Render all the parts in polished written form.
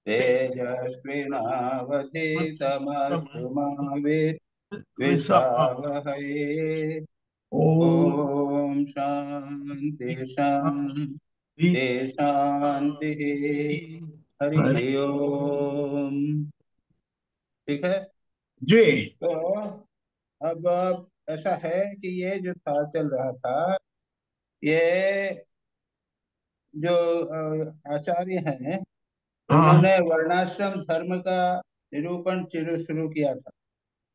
तेजस्विनावधीतमस्तु मा विषा विद्विषावहै। ओम ओम शांति शांति शांति। हरि हरि ओम। ठीक है। जी। तो अब ऐसा है कि ये जो था चल रहा था, ये जो आचार्य हैं, हाँ उन्होंने वर्णाश्रम धर्म का निरूपण शुरू किया था।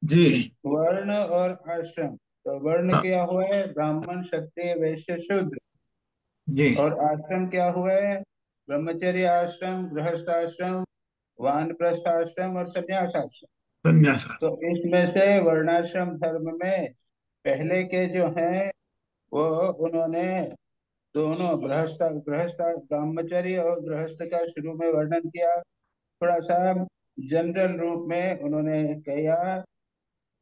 जी। वर्ण और आश्रम। तो वर्ण हाँ, क्या हुआ है? ब्राह्मण, क्षत्रिय, वैश्य, शूद्र। जी। और आश्रम क्या हुआ है? ब्रह्मचर्य आश्रम, गृहस्थ आश्रम, वानप्रस्थ आश्रम और संन्यास आश्रम। संन्यास। तो इसमें से वर्णाश्रम धर्म में पहले के जो हैं, वो उन्होंने दोनों गृहस्थ गृहस्थ ब्रह्मचर्य और गृहस्थ का शुरू में वर्णन किया। थोड़ा सा जनरल रूप में उन्होंने किया।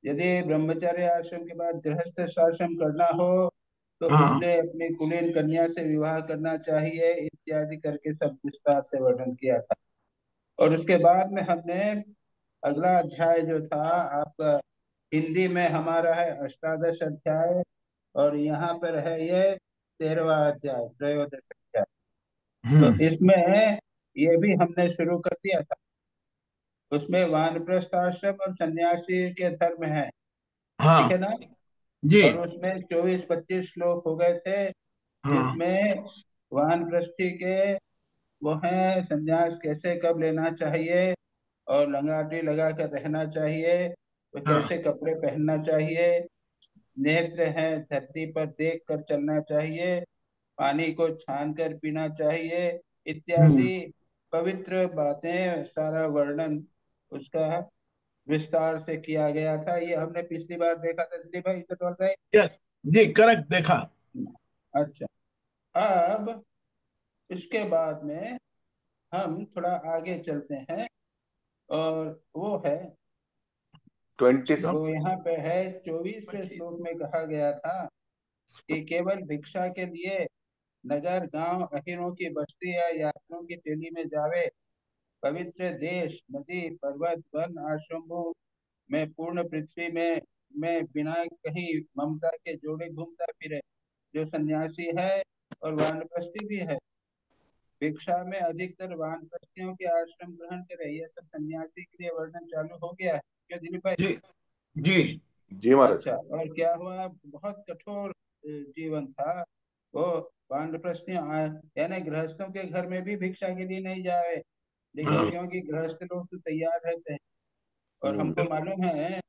यदि ब्रह्मचर्य आश्रम के बाद गृहस्थ आश्रम करना हो तो हाँ इसलिए अपनी कुलीन कन्या से विवाह करना चाहिए, इत्यादि करके सब विस्तार से वर्णन किया था। और उसके बाद में हमने अगला अध्याय जो था आपका, हिंदी में हमारा है अष्टादश अध्याय, और यहाँ पर है ये 13वां अध्याय, त्रयोदश अध्याय। तो हम्म। इसमें ये भी हमने शुरू कर दिया था। उसमें वानप्रस्थ आश्रम और सन्यासी के धर्म है। ठीक है हाँ ना? जी। और उसमें 24-25 श्लोक हो गए थे, हाँ। जिसमें वानप्रस्थी के वो हैं संन्यास कैसे कब लेना चाहिए, और लंगाटी लगा कर रहना चाहिए, तो हाँ। कैसे कपड़े पहनना चाहिए, नेत्र है धरती पर देख कर चलना चाहिए, पानी को छान कर पीना चाहिए, हम्म। इत्यादि पवित्र बातें, सारा वर्णन उसका विस्तार से किया गया था। ये हमने पिछली बार देखा था दिलीप भाई, इसे बोल रहे यस जी, करेक्ट देखा। हैं? अच्छा। अब इसके बाद में हम थोड़ा आगे चलते हैं, और वो है, 20। वो यहाँ पे है 24वें श्लोक में कहा गया था कि केवल भिक्षा के लिए नगर गांव अहीरों की बस्ती या यात्रियों की टोली में जावे, पवित्र देश नदी पर्वत वन आश्रमों में पूर्ण पृथ्वी में बिना कहीं ममता के जोड़े घूमता फिरे, जो सन्यासी है और वानप्रस्थी भी है। भिक्षा में अधिकतर वानप्रस्थियों के आश्रम ग्रहण करे, यह सब सन्यासी के लिए वर्णन चालू हो गया है क्या दिलीप भाई? जी। जी। जी महाराज। अच्छा, और क्या हुआ? बहुत कठोर जीवन था वो। वानप्रस्थियों यानी गृहस्थों के घर में भी भिक्षा के लिए नहीं जाए, लेकिन हाँ क्योंकि गृहस्थ लोग तो तैयार रहते हैं। और हमको हम्म। बिल्कुल। मालूम है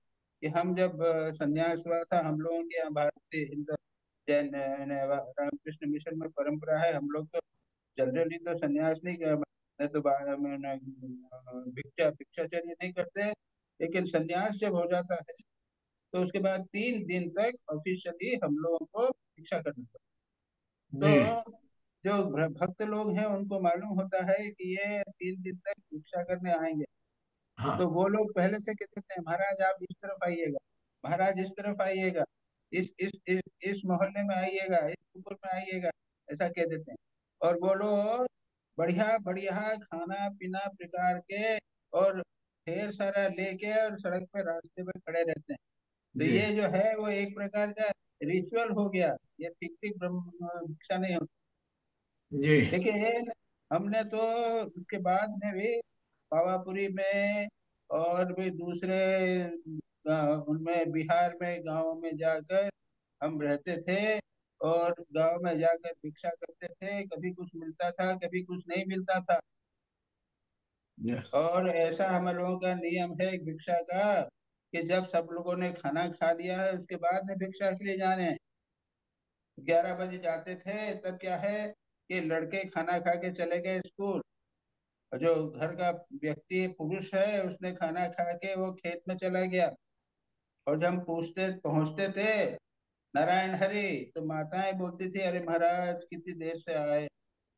कि हम जब संन्यास हुआ था, हम लोगों के यहाँ भारतीय हिंदू जैन रामकृष्ण मिशन में परंपरा है, हम लोग तो जनरली तो संन्यास नहीं कर, नहीं तो भिक्षाचर्य नहीं करते। लेकिन संन्यास जब हो जाता है तो उसके बाद 3 दिन तक ऑफिशियली हम लोगों को भिक्षा करना पड़ता। जी। तो जो भक्त लोग हैं उनको मालूम होता है कि ये 3 दिन तक भिक्षा करने आएंगे, तो हाँ वो लोग पहले से कहते थे महाराज आप इस तरफ आइएगा, महाराज इस तरफ आइएगा, इस मोहल्ले में आइएगा, इस कुकुर में आइएगा, ऐसा कह देते हैं। और वो लोग बढ़िया बढ़िया खाना पीना प्रकार के और ढेर सारा लेके और सड़क पे रास्ते पे खड़े रहते हैं। तो जी। ये जो है वो एक प्रकार का रिचुअल हो गया, ये ठीक ठीक ब्रह्म भिक्षा नहीं होती। जी। लेकिन हमने तो उसके बाद में भी पावापुरी में और भी दूसरे उनमें बिहार में गांव में जाकर हम रहते थे, और गांव में जाकर भिक्षा करते थे, कभी कुछ मिलता था कभी कुछ नहीं मिलता था। यस। और ऐसा हम लोगों का नियम है भिक्षा का कि जब सब लोगों ने खाना खा लिया है उसके बाद में भिक्षा के लिए जाने। 11 बजे जाते थे, तब क्या है कि लड़के खाना खा के चले गए स्कूल, और जो घर का व्यक्ति पुरुष है उसने खाना खा के वो खेत में चला गया। और जब हम पूछते पहुंचते थे नारायण हरि, तो माताएं बोलती थी अरे महाराज कितनी देर से आए,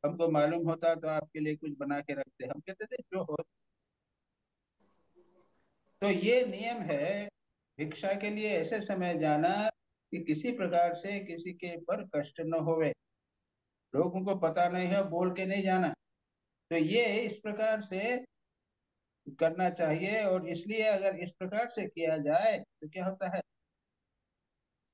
हमको मालूम होता तो आपके लिए कुछ बना के रखते। हम कहते थे जो हो। तो ये नियम है भिक्षा के लिए ऐसे समय जाना कि किसी प्रकार से किसी के ऊपर कष्ट न होवे, लोगों को पता नहीं है बोल के नहीं जाना। तो ये इस प्रकार से करना चाहिए। और इसलिए अगर इस प्रकार से किया जाए तो क्या होता है,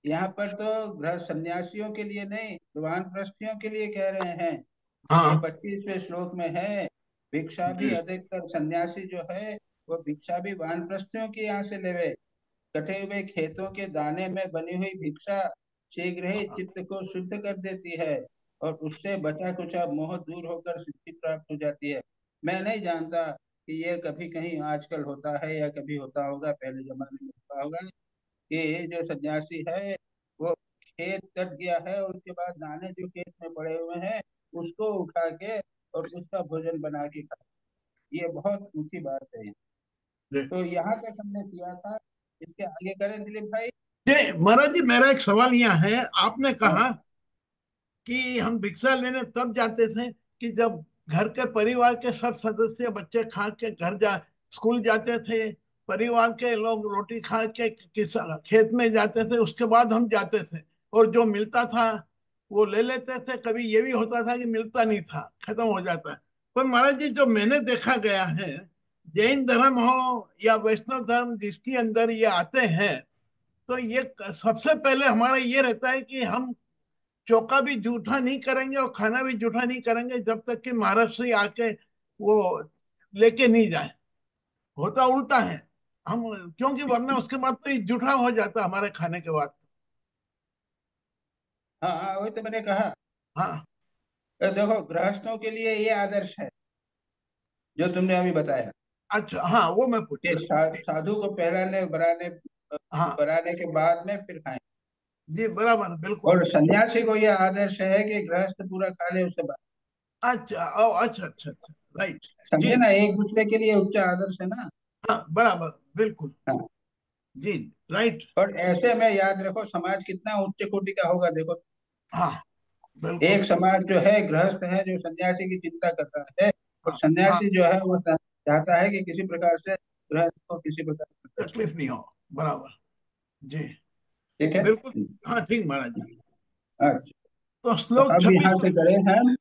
यहाँ पर तो गृह सन्यासियों के लिए नहीं, वानप्रस्थियों के लिए कह रहे हैं। ये हाँ 25वें श्लोक में है, भिक्षा भी जी अधिकतर सन्यासी जो है वो भिक्षा भी वानप्रस्थियों के यहाँ से लेवे। कटे हुए खेतों के दाने में बनी हुई भिक्षा शीघ्र ही हाँ चित्त को शुद्ध कर देती है और उससे बचा कुचा मोह दूर होकर सिद्धि प्राप्त हो जाती है। मैं नहीं जानता कि ये कभी कहीं आजकल होता है या कभी होता होगा, पहले जमाने में होता होगा कि जो सन्यासी है वो खेत कट गया है और उसके बाद दाने जो खेत में पड़े हुए हैं उसको उठा के और उसका भोजन बना के खा। ये बहुत ऊंची बात है। जी तो यहाँ तक हमने किया था, इसके आगे करें दिलीप भाई। जी महाराज जी, मेरा एक सवाल यहाँ है। आपने कहा हाँ कि हम भिक्षा लेने तब जाते थे कि जब घर के परिवार के सब सदस्य बच्चे खा के घर जा स्कूल जाते थे, परिवार के लोग रोटी खा के खेत में जाते थे, उसके बाद हम जाते थे और जो मिलता था वो ले लेते थे। कभी ये भी होता था कि मिलता नहीं था, खत्म हो जाता है। पर महाराज जी, जो मैंने देखा गया है, जैन धर्म हो या वैष्णव धर्म जिसके अंदर ये आते हैं, तो ये सबसे पहले हमारा ये रहता है कि हम चौका भी जूठा नहीं करेंगे और खाना भी जूठा नहीं करेंगे जब तक कि महाराष्ट्र आके वो लेके नहीं जाए। होता उल्टा है। हम, क्योंकि वरना उसके बाद तो ये जूठा हो जाता हमारे खाने के बाद। हाँ हाँ, वही तो मैंने कहा। हाँ तो देखो गृहस्थों के लिए ये आदर्श है जो तुमने अभी बताया अच्छा, हाँ वो मैं पूछ कि रहा था जी। साधु को पहलाने बनाने हाँ बनाने के बाद में फिर खाएं। जी, बराबर बिल्कुल। और सन्यासी को यह आदर्श है कि गृहस्थ पूरा खा ले उसके बाद। अच्छा ओ अच्छा अच्छा अच्छा, राइट। समझे जी ना, एक दूसरे के लिए उच्च आदर्श है ना। हाँ, बराबर बिल्कुल। हाँ। जी राइट। और ऐसे में याद रखो समाज कितना उच्च कोटि का होगा देखो। हाँ बिल्कुल। एक समाज जो है गृहस्थ है जो सन्यासी की चिंता कर रहा है, और हाँ हाँ, सन्यासी जो है वो चाहता है कि किसी प्रकार से गृहस्थ को किसी प्रकार से कष्ट तकलीफ नहीं हो। बराबर। जी हो। ठीक है। बिल्कुल। हाँ ठीक महाराज जी। अच्छा, तो तो श्लोक अब यहाँ 26, से करें हम। ये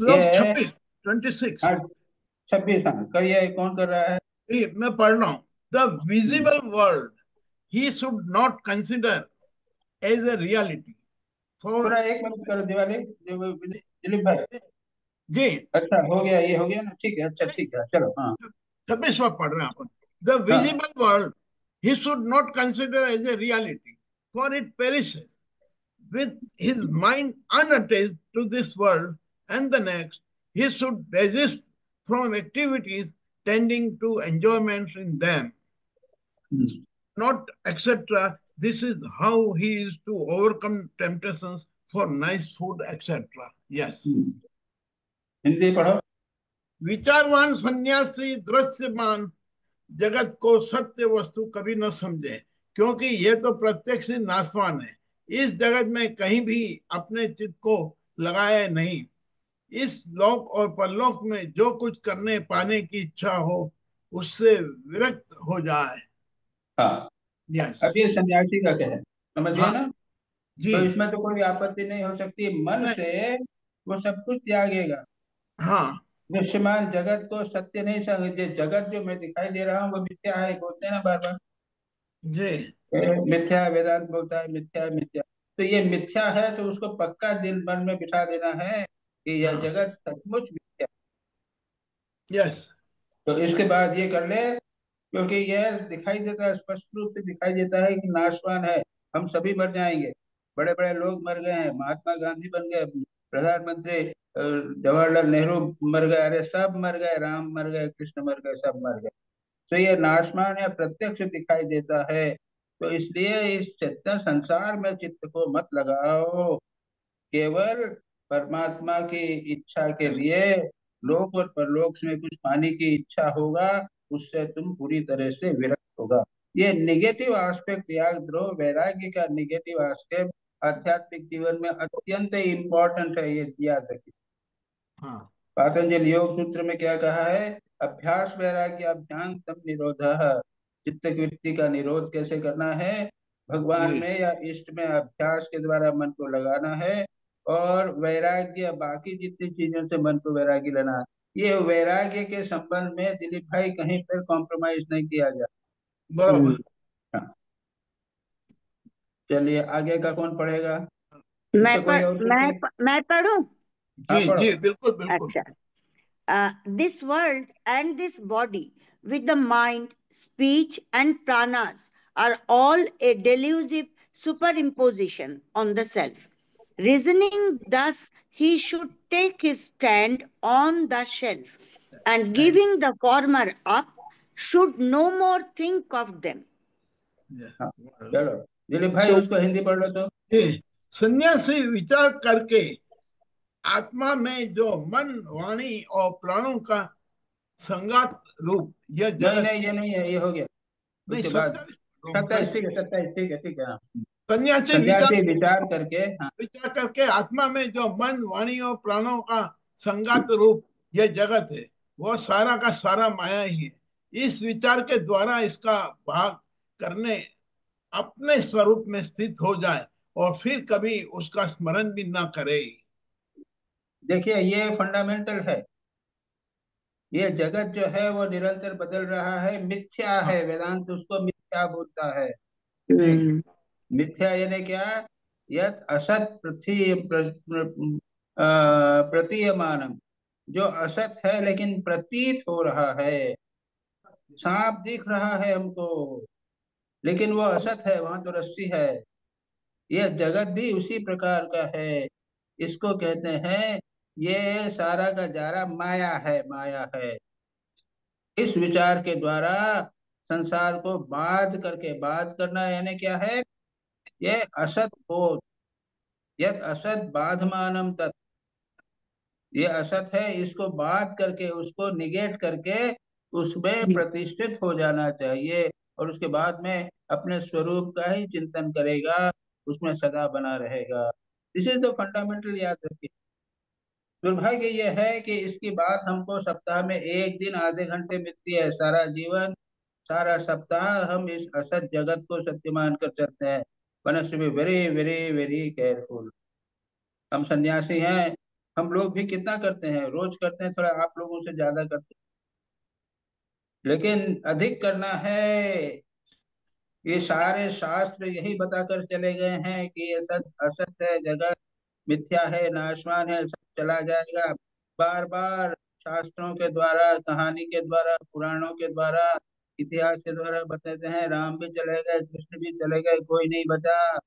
श्लोक 26, 26। हाँ 26, हाँ करिए, कौन कर रहा है। मैं पढ़ रहा हूँ। The hmm, visible world he should not consider as a reality for. थोड़ा एक मिनट करो दिवाली दिलीप भाई। जी अच्छा हो गया, ये हो गया ना, ठीक है, अच्छा ठीक है, चलो हाँ। 26वां पढ़ रहे हैं अपन। द हाँ visible world he should not consider as a reality for it perishes with his mind unattached to this world and the next. He should desist from activities tending to enjoyments in them, not etc. This is how he is to overcome temptations for nice food, etc. Yes. Hindi पढ़ो। विचारवान सन्यासी दृश्यमान जगत को सत्य वस्तु कभी न समझे, क्योंकि यह तो प्रत्यक्ष ही नाशवान है। इस जगत में कहीं भी अपने चित्त को लगाए नहीं। इस लोक और परलोक में जो कुछ करने पाने की इच्छा हो उससे विरक्त हो जाए। हाँ, यस। अब ये सन्यासी का क्या है, समझ गए हाँ ना। जी। तो इसमें तो कोई आपत्ति नहीं हो सकती, मन नहीं, से वो सब कुछ त्यागेगा। हाँ दृश्यमान जगत को सत्य नहीं समझे, जगत जो मैं दिखाई दे रहा हूँ वो मिथ्या है, बोलते हैं ना बार बार। जी। मिथ्या, वेदांत बोलता है मिथ्या मिथ्या। तो ये मिथ्या है तो उसको पक्का दिल मन में बिठा देना है कि यह हाँ जगत सचमुच मिथ्या। यस। तो इसके बाद ये कर ले, क्योंकि यह दिखाई देता है, स्पष्ट रूप से दिखाई देता है कि नाशवान है। हम सभी मर जाएंगे, बड़े बड़े लोग मर गए हैं, महात्मा गांधी बन गए प्रधानमंत्री, जवाहरलाल नेहरू मर गए, अरे सब मर गए, राम मर गए, कृष्ण मर गए, सब मर गए। तो ये नाशवान है, प्रत्यक्ष दिखाई देता है। तो इसलिए इस चेतन संसार में चित्त को मत लगाओ, केवल परमात्मा की इच्छा के लिए लोक और परलोक में कुछ पाने की इच्छा होगा, उससे तुम पूरी तरह से विरक्त होगा। ये निगेटिव एस्पेक्ट याद रहो, वैराग्य का निगेटिव एस्पेक्ट आध्यात्मिक जीवन में अत्यंत इम्पोर्टेंट है, ये याद रखिए। हाँ पातंजलि योग सूत्र में क्या कहा है, अभ्यास वैराग्य अभ्याम तम निरोध। चित्त वृत्ति का निरोध कैसे करना है, भगवान जी। में या इष्ट में अभ्यास के द्वारा मन को लगाना है। और वैराग्य बाकी जितनी चीजों से मन को वैराग्य लेना है। ये वैराग्य के संबंध में दिलीप भाई कहीं पर कॉम्प्रोमाइज नहीं किया जाए। बराबर। हाँ, चलिए आगे का कौन पढ़ेगा? इस मैं पे कोई और कुछ है? मैं पढ़ूं? हाँ जी पढ़ो। जी बिल्कुल बिल्कुल। अच्छा। This world and this body, with the mind, speech, and pranas, are all a delusive superimposition on the self. Reasoning thus, he should take his stand on the shelf, and giving the former up, should no more think of them. हाँ चलो दिलीप भाई So, उसको हिंदी पढ़ लो तो। ये सन्यासी विचार करके आत्मा में जो मन वाणी और प्राणों का संगात रूप यह नहीं जगत। नहीं ये नहीं है, ये हो गया नहीं उसके बाद। 27 सत्ताईस ठीक है, 27 ठीक है, ठीक है हाँ। सन्यासी विचार सन्यासी विचार करके, हाँ विचार करके आत्मा में जो मन वाणी और प्राणों का संगात रूप यह जगत है वह सारा का सारा माया ही है। इस विचार के द्वारा इसका भाग करने अपने स्वरूप में स्थित हो जाए और फिर कभी उसका स्मरण भी ना करे। देखिए ये फंडामेंटल है। ये जगत जो है वो निरंतर बदल रहा है, मिथ्या हाँ, है, वेदांत उसको मिथ्या बोलता है। जी मिथ्या यानी क्या? यत असत प्रतीयमानम, जो असत है लेकिन प्रतीत हो रहा है। सांप दिख रहा है हमको, लेकिन वो असत है, वहां तो रस्सी है। यह जगत भी उसी प्रकार का है। इसको कहते हैं ये सारा का जारा माया है, माया है। इस विचार के द्वारा संसार को बाध करके, बाध करना यानी क्या है? ये असत हो, यद असत बाधमानम तत्, ये असत है, इसको बाध करके, उसको निगेट करके उसमें प्रतिष्ठित हो जाना चाहिए, और उसके बाद में अपने स्वरूप का ही चिंतन करेगा, उसमें सदा बना रहेगा। दिस इज द फंडामेंटल, याद रखिए। दुर्भाग्य यह है कि इसकी बात हमको सप्ताह में एक दिन आधे घंटे मिलती है, सारा जीवन, सारा सप्ताह हम इस असत जगत को सत्य मान कर चलते हैं। One has to be very very very careful. हम सन्यासी हैं, हम लोग भी कितना करते हैं, रोज करते हैं, थोड़ा आप लोगों से ज्यादा करते हैं, लेकिन अधिक करना है। ये सारे शास्त्र यही बताकर चले गए हैं कि ये सत असत है, जगत मिथ्या है, नाशवान है, सब चला जाएगा। बार बार शास्त्रों के द्वारा, कहानी के द्वारा, पुराणों के द्वारा, इतिहास के द्वारा बताते हैं, राम भी चले गए, कृष्ण भी चले गए, कोई नहीं बचा।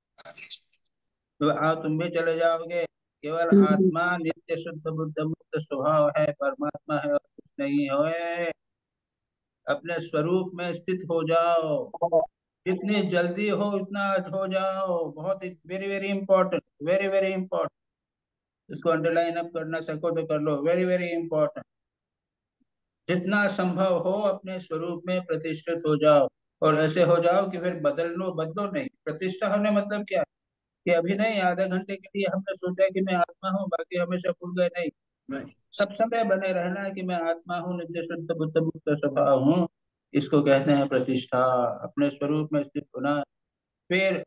तो आओ तुम भी चले जाओगे। केवल आत्मा नित्य शुद्ध बुद्ध मुक्त स्वभाव है, परमात्मा है और कुछ नहीं है। अपने स्वरूप में स्थित हो जाओ, जितनी जल्दी हो उतना हो जाओ। बहुत very very important, very very important. इसको अंडरलाइन अप करना सको तो कर लो, वेरी वेरी इंपॉर्टेंट। जितना संभव हो अपने स्वरूप में प्रतिष्ठित हो जाओ, और ऐसे हो जाओ कि फिर बदलो बदलो नहीं। प्रतिष्ठा होने मतलब क्या? कि अभी नहीं, आधे घंटे के लिए हमने सोचा कि मैं आत्मा हूँ, बाकी हमेशा भूल गए, नहीं। नहीं सब समय बने रहना कि मैं आत्मा हूँ, नित्य शुद्ध बुद्ध मुक्त स्वभाव हूँ। इसको कहते हैं प्रतिष्ठा, अपने स्वरूप में स्थित होना। फिर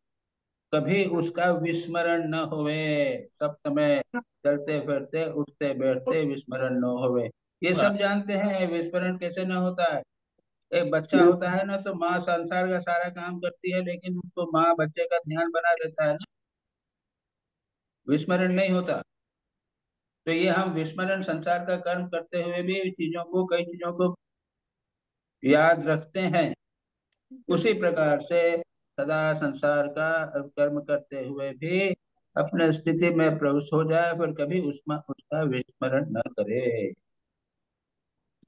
कभी उसका विस्मरण न होवे, सब समय चलते फिरते, उठते बैठते विस्मरण न होवे। ये सब जानते हैं विस्मरण कैसे न होता है। एक बच्चा होता है ना, तो माँ संसार का सारा काम करती है, लेकिन उसको माँ बच्चे का ध्यान बना देता है ना, विस्मरण नहीं होता। तो ये हम विस्मरण, संसार का कर्म करते हुए भी चीजों को, कई चीजों को याद रखते हैं। उसी प्रकार से सदा संसार का कर्म करते हुए भी अपने स्थिति में प्रवेश हो जाए, फिर कभी उसमें उसका विस्मरण न करे।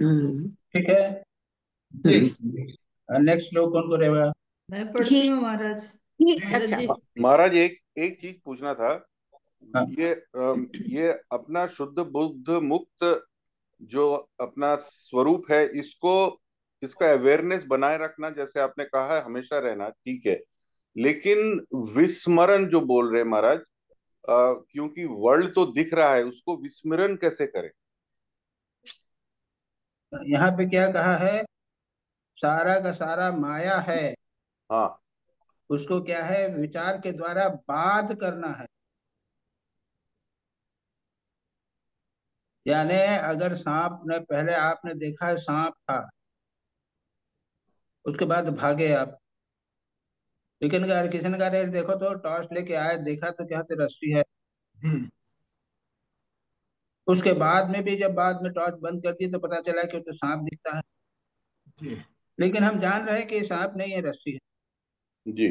ठीक है। जी नेक्स्ट श्लोक कौन करेगा? मैं पढ़ती हूँ महाराज। महाराज अच्छा। जी, महाराज एक एक चीज पूछना था। हाँ ये अपना शुद्ध बुद्ध मुक्त जो अपना स्वरूप है, इसको, इसका अवेयरनेस बनाए रखना, जैसे आपने कहा है हमेशा रहना, ठीक है। लेकिन विस्मरण जो बोल रहे हैं महाराज, क्योंकि वर्ल्ड तो दिख रहा है, उसको विस्मरण कैसे करें? यहाँ पे क्या कहा है? सारा का सारा माया है, हाँ उसको क्या है? विचार के द्वारा बाध करना है। यानी अगर सांप ने पहले आपने देखा है सांप था, उसके बाद भागे आप, लेकिन अगर किसी ने कहा "अरे देखो तो टॉर्च लेके आए, देखा तो क्या तो रस्सी है"। हम्म, उसके बाद में भी जब बाद में टॉर्च बंद कर दी तो पता चला कि वो तो सांप दिखता है, जी लेकिन हम जान रहे हैं कि ये सांप नहीं है, रस्सी है। जी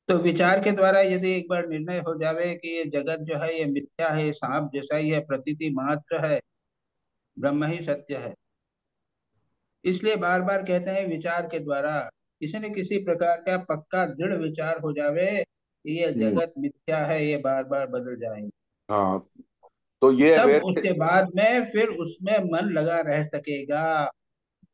तो विचार के द्वारा यदि एक बार निर्णय हो जावे कि ये जगत जो है ये मिथ्या है, ये सांप जैसा ही है, प्रतीति मात्र है, ब्रह्म ही सत्य है, इसलिए बार बार कहते हैं विचार के द्वारा किसी न किसी प्रकार का पक्का दृढ़ विचार हो जावे कि ये हम्म, जगत मिथ्या है, ये बार बार बदल जाएंगे, हाँ, तो ये तब अवेयर। उसके बाद में फिर उसमें मन लगा रह सकेगा।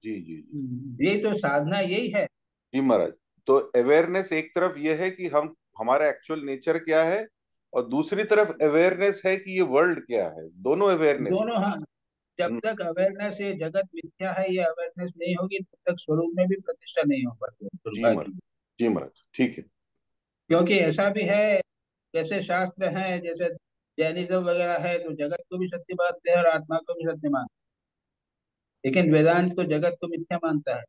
जी जी जी ये तो साधना यही है। जी महाराज। तो अवेयरनेस एक तरफ ये है कि हम हमारा एक्चुअल नेचर क्या है, और दूसरी तरफ अवेयरनेस है कि ये वर्ल्ड क्या है। दोनों अवेयरनेस दोनों, हाँ। जब है। तक अवेयरनेस ये जगत मिथ्या है ये अवेयरनेस नहीं होगी, तब तक स्वरूप में भी प्रतिष्ठा नहीं हो पाती जी दुर्भाग्य महाराज। की। जी महाराज, ठीक है। क्योंकि ऐसा भी है, जैसे शास्त्र हैं, जैसे जैनिज्म वगैरह है, तो जगत को भी सत्य मानते हैं और आत्मा को भी सत्य मानते हैं, लेकिन वेदांत तो जगत को मिथ्या मानता है,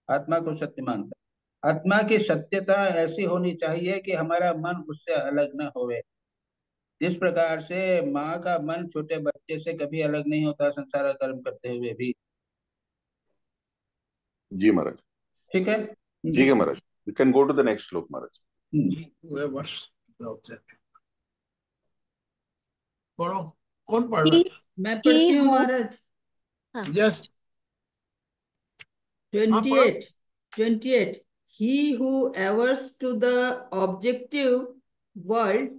आत्मा को सत्य मानता है। आत्मा की सत्यता ऐसी होनी चाहिए कि हमारा मन उससे अलग न होवे। जिस प्रकार से माँ का मन छोटे बच्चे से कभी अलग नहीं होता संसार कर्म करते हुए भी। जी महाराज। ठीक है। ठीक है महाराज, you can go to the next shloka महाराज। whoever's the object. पढ़ो, कौन पढ़ रहा he था? मैं he पढ़ती हूँ who महाराज। हाँ यस, हाँ पढ़ो। 28 28 he who averts to the objective world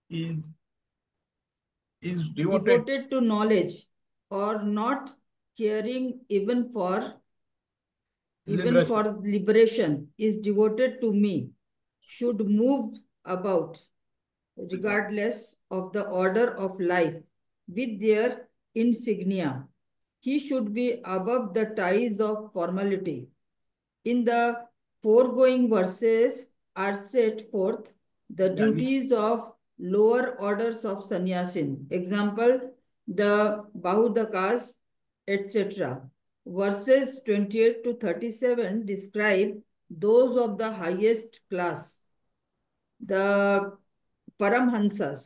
is is devoted. devoted to knowledge or not caring even for Liberation. liberation is devoted to me should move about regardless of the order of life with their insignia. He should be above the ties of formality. In the foregoing verses are set forth the यानी duties of lower orders of sannyasin. Example, the Bahudakas, etc. Verses 28 to 37 describe those of the highest class, the Paramhansas.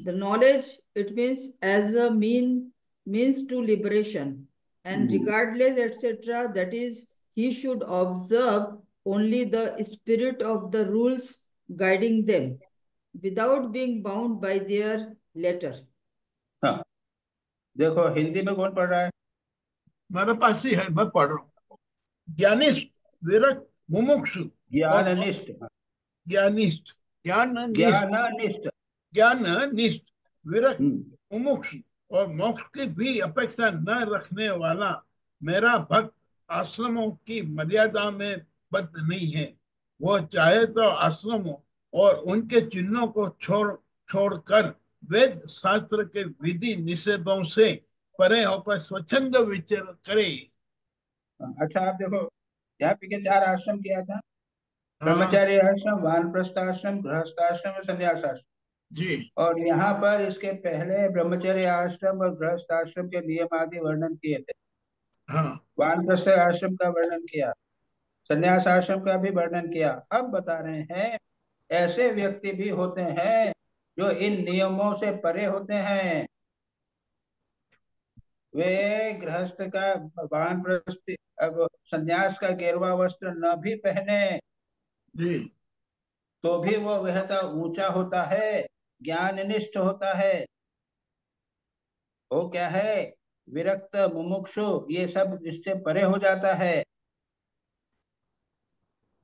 The knowledge, it means as a means to liberation, and regardless, etc. That is, he should observe only the spirit of the rules guiding them, without being bound by their letter. हाँ, देखो हिंदी में कौन पढ़ रहा है? मेरे पास ही है, मैं पढ़ रहा हूँ। ज्ञानिष्ठ, विरक्त, मुमुक्षु और ज्ञाननिष्ठ। ज्ञानिष्ठ, ज्ञाननिष्ठ, ज्ञाननिष्ठ। ज्ञाननिष्ठ, विरक्त, हम्म, मुमुक्षु और मोक्ष की भी अपेक्षा न रखने वाला मेरा भक्त आश्रमों की मर्यादा में बद्ध नहीं है। वो चाहे तो आश्रमों और उनके चिन्हों को छोड़कर वेद शास्त्र के विधि निषेधों से परे होकर स्वच्छंद विचरण करे। अच्छा आप देखो, यहाँ पे के चार आश्रम किया था, हाँ ब्रह्मचार्य आश्रम, वानप्रस्थ आश्रम, गृहस्थ आश्रम और संन्यास आश्रम। जी, और यहाँ पर इसके पहले ब्रह्मचर्य आश्रम और गृहस्थ आश्रम के नियम आदि वर्णन किए थे, हाँ वानप्रस्थ आश्रम का वर्णन किया, संन्यास आश्रम का भी वर्णन किया। अब बता रहे हैं ऐसे व्यक्ति भी होते हैं जो इन नियमों से परे होते हैं। वे गृहस्थ का वानप्रस्थ अब संन्यास का गेरुआ वस्त्र न भी पहने जी, तो भी वो वह तो ऊंचा होता है, ज्ञाननिष्ठ होता है। वो क्या है, विरक्त, मुमुक्षु, ये सब इससे परे हो जाता है।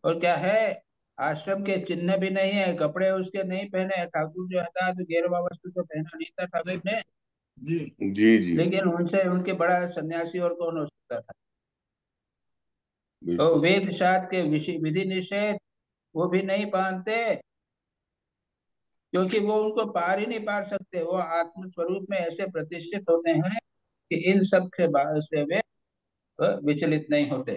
और क्या है, आश्रम के चिन्ह भी नहीं है, कपड़े उसके नहीं पहने। ठाकुर जो था तो गेरुआ वस्त्र तो पहना नहीं था नहीं, ठाकुर ने, जी जी जी लेकिन उनसे उनके बड़ा सन्यासी और कौन हो सकता था। तो बिल्कुल। वेद शास्त्र के विधि निषेध वो भी नहीं मानते, क्योंकि वो उनको पार ही नहीं पार सकते। वो आत्म स्वरूप में ऐसे प्रतिष्ठित होते हैं कि इन सब से वे विचलित नहीं होते।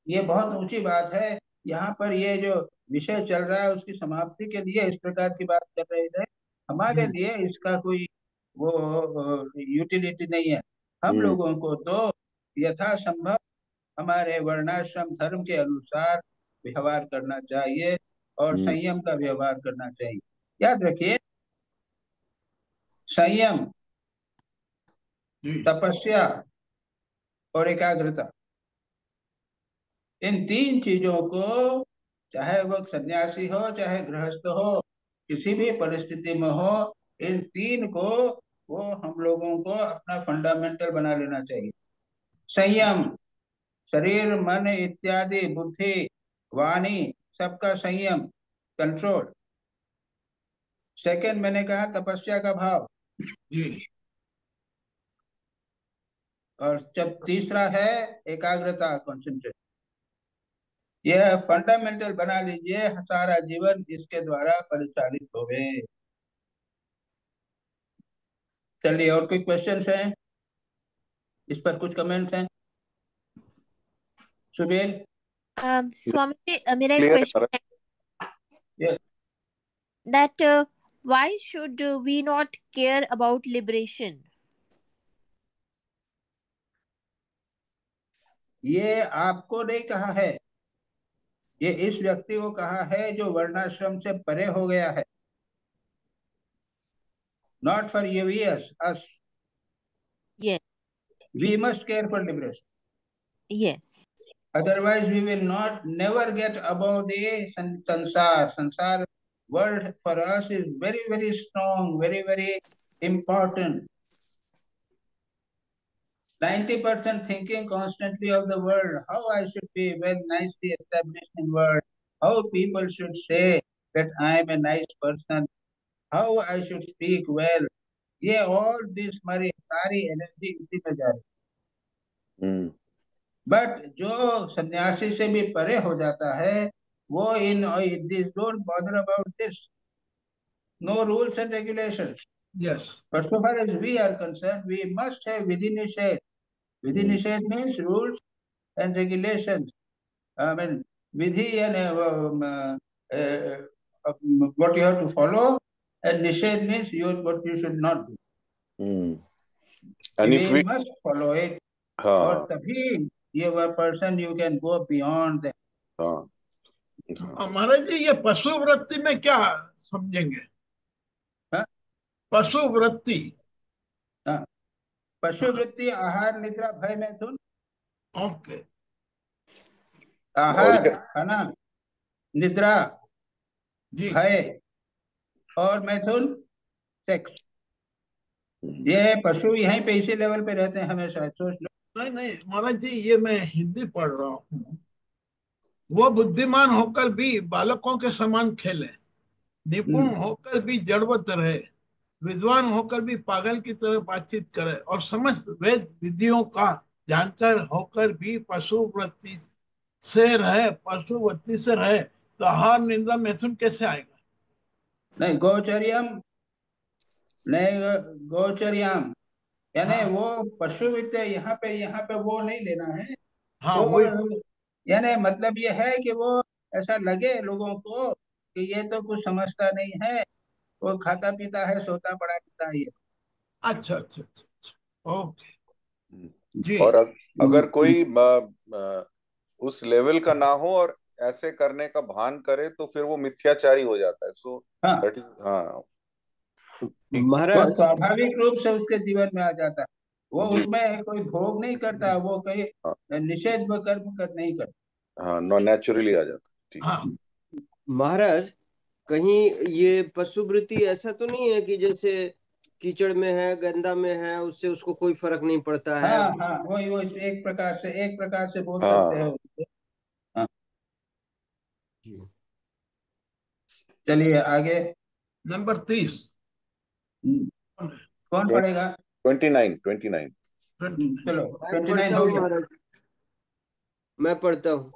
ये बहुत ऊंची बात है। यहाँ पर ये जो विषय चल रहा है उसकी समाप्ति के लिए इस प्रकार की बात कर रहे थे। हमारे लिए इसका कोई वो यूटिलिटी नहीं है। हम लोगों को तो यथासंभव हमारे वर्णाश्रम धर्म के अनुसार व्यवहार करना चाहिए और संयम का व्यवहार करना चाहिए। याद रखिए, संयम, तपस्या और एकाग्रता, इन 3 चीजों को, चाहे वो सन्यासी हो चाहे गृहस्थ हो, किसी भी परिस्थिति में हो, इन 3 को वो हम लोगों को अपना फंडामेंटल बना लेना चाहिए। संयम, शरीर मन इत्यादि, बुद्धि वाणी सबका संयम, कंट्रोल। सेकंड मैंने कहा तपस्या का भाव। जी। और जब तीसरा है एकाग्रता, कंसंट्रेट। यह फंडामेंटल बना लीजिए, सारा जीवन इसके द्वारा परिचालित होवे। चलिए, और कोई क्वेश्चंस हैं? इस पर कुछ कमेंट्स हैं? सुबेल? स्वामी जी, मेरा एक क्लियर क्वेश्चन है Yes. that why should we not care about liberation? ये आपको नहीं कहा है, ये इस व्यक्ति को कहा है जो वर्णाश्रम से परे हो गया है। Not for you, us. Yes, We must care for liberation. yes, Otherwise, we will not never get above the sansar. Sansar world for us is very, very strong, very, very important. 90% thinking constantly of the world, how I should be well nicely established in world, how people should say that I am a nice person, how I should speak well. ये all this हमारी सारी energy इसी में जा रही है। But जो सन्यासी से भी परे हो जाता है, वो in this don't bother about this, no rules and regulations. Yes. But so far as we are concerned, we must have Vidhi Nisheth. Vidhi Nisheth means rules and regulations. I mean, Vidhi and what you have to follow, and Nisheth means what you should not do. And We if we must follow it, हाँ और तभी ये person you can go beyond them. हाँ महाराज जी, ये पशु वृत्ति में क्या समझेंगे? हाँ? पशु वृत्ति। हाँ, पशु वृत्ति आहार निद्रा भय मैथुन। ओके। आहार खाना, निद्रा जी। भय और मैथुन सेक्स। ये पशु यहीं पे इसी लेवल पे रहते हैं हमेशा, सोच लो। नहीं नहीं महाराज जी, ये मैं हिंदी पढ़ रहा हूँ। वो बुद्धिमान होकर भी बालकों के समान खेले, निपुण होकर भी जड़वत रहे, विद्वान होकर भी पागल की तरह बातचीत करे और समस्त वेद विधियों का जानकर होकर भी पशुवृत्ति से रहे तो आहार निंदा मैथुन कैसे आएगा? नहीं, गोचर्याम यानी हाँ। वो पशु विद्या यहाँ पे वो नहीं लेना है। हाँ, वो वही। यानी मतलब ये है कि वो ऐसा लगे लोगों को कि ये तो कुछ समझता नहीं है, वो खाता पीता है, सोता पड़ा पीता है। ये अच्छा अच्छा अच्छा, ओके जी। और अगर कोई उस लेवल का ना हो और ऐसे करने का भान करे तो फिर वो मिथ्याचारी हो जाता है। सो हाँ, दैट इज हाँ वो महाराज स्वाभाविक रूप से उसके जीवन में आ जाता है। वो जी उसमें कोई भोग नहीं करता, वो कहीं हाँ निषेध कर्म नहीं करता। हाँ नेचुरली आ जाता है। ठीक। हाँ महाराज, कहीं ये पशुवृत्ति ऐसा तो नहीं है कि जैसे कीचड़ में है, गंदा में है, उससे उसको कोई फर्क नहीं पड़ता है? हाँ हाँ, वही वो एक प्रकार से बोल सकते हैं हाँ उसको। हाँ, जी। चलिए आगे। नंबर 30। कौन पढ़ेगा? 29 चलो, मैं 29 पढ़ता हो हूँ गया। महाराज, मैं पढ़ता हूँ।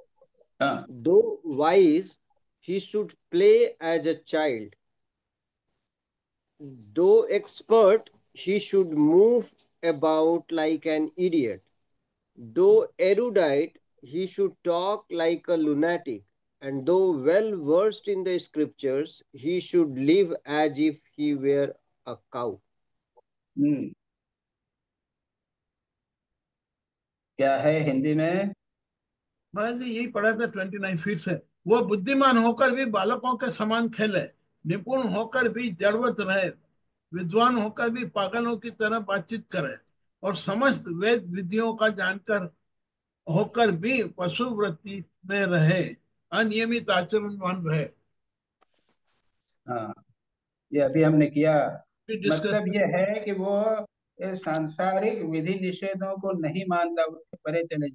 हाँ, Though wise, he should play as a child. Though expert, he should move about like an idiot. Though erudite, he should talk like a lunatic. And though well versed in the scriptures, he should live as if he were a cow. हम्म, क्या है हिंदी में? मैंने यही पढ़ा था 29 feet से। वो बुद्धिमान होकर भी बालकों के समान खेले, निपुण होकर भी जड़वत रहे, विद्वान होकर भी पागलों की तरह बातचीत करे, और समस्त वेद विधियों का जानकर होकर भी पशु वृत्ति में रहे, अनियमित आचरणवान रहे। हाँ, ये अभी हमने किया। डिस्कस मतलब ये है कि वो ये सांसारिक विधि निषेधों को नहीं मानता, उसके परे चले,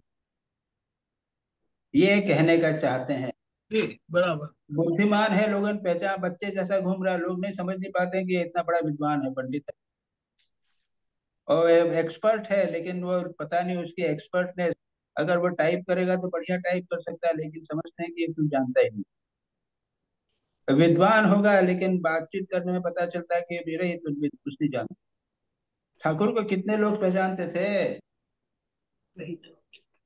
ये कहने का चाहते हैं। जी बराबर। बुद्धिमान है, लोगन पहचान, बच्चे जैसा घूम रहा है, लोग नहीं समझ नहीं पाते कि ये इतना बड़ा विद्वान है, पंडित है और एक्सपर्ट है, लेकिन वो पता नहीं उसकी एक्सपर्टनेस, अगर वो टाइप करेगा तो बढ़िया टाइप कर सकता है, लेकिन समझते हैं कि ये कुछ जानता ही नहीं। विद्वान होगा लेकिन बातचीत करने में पता चलता है कि मेरे ये कुछ नहीं जानता। ठाकुर को कितने लोग पहचानते थे?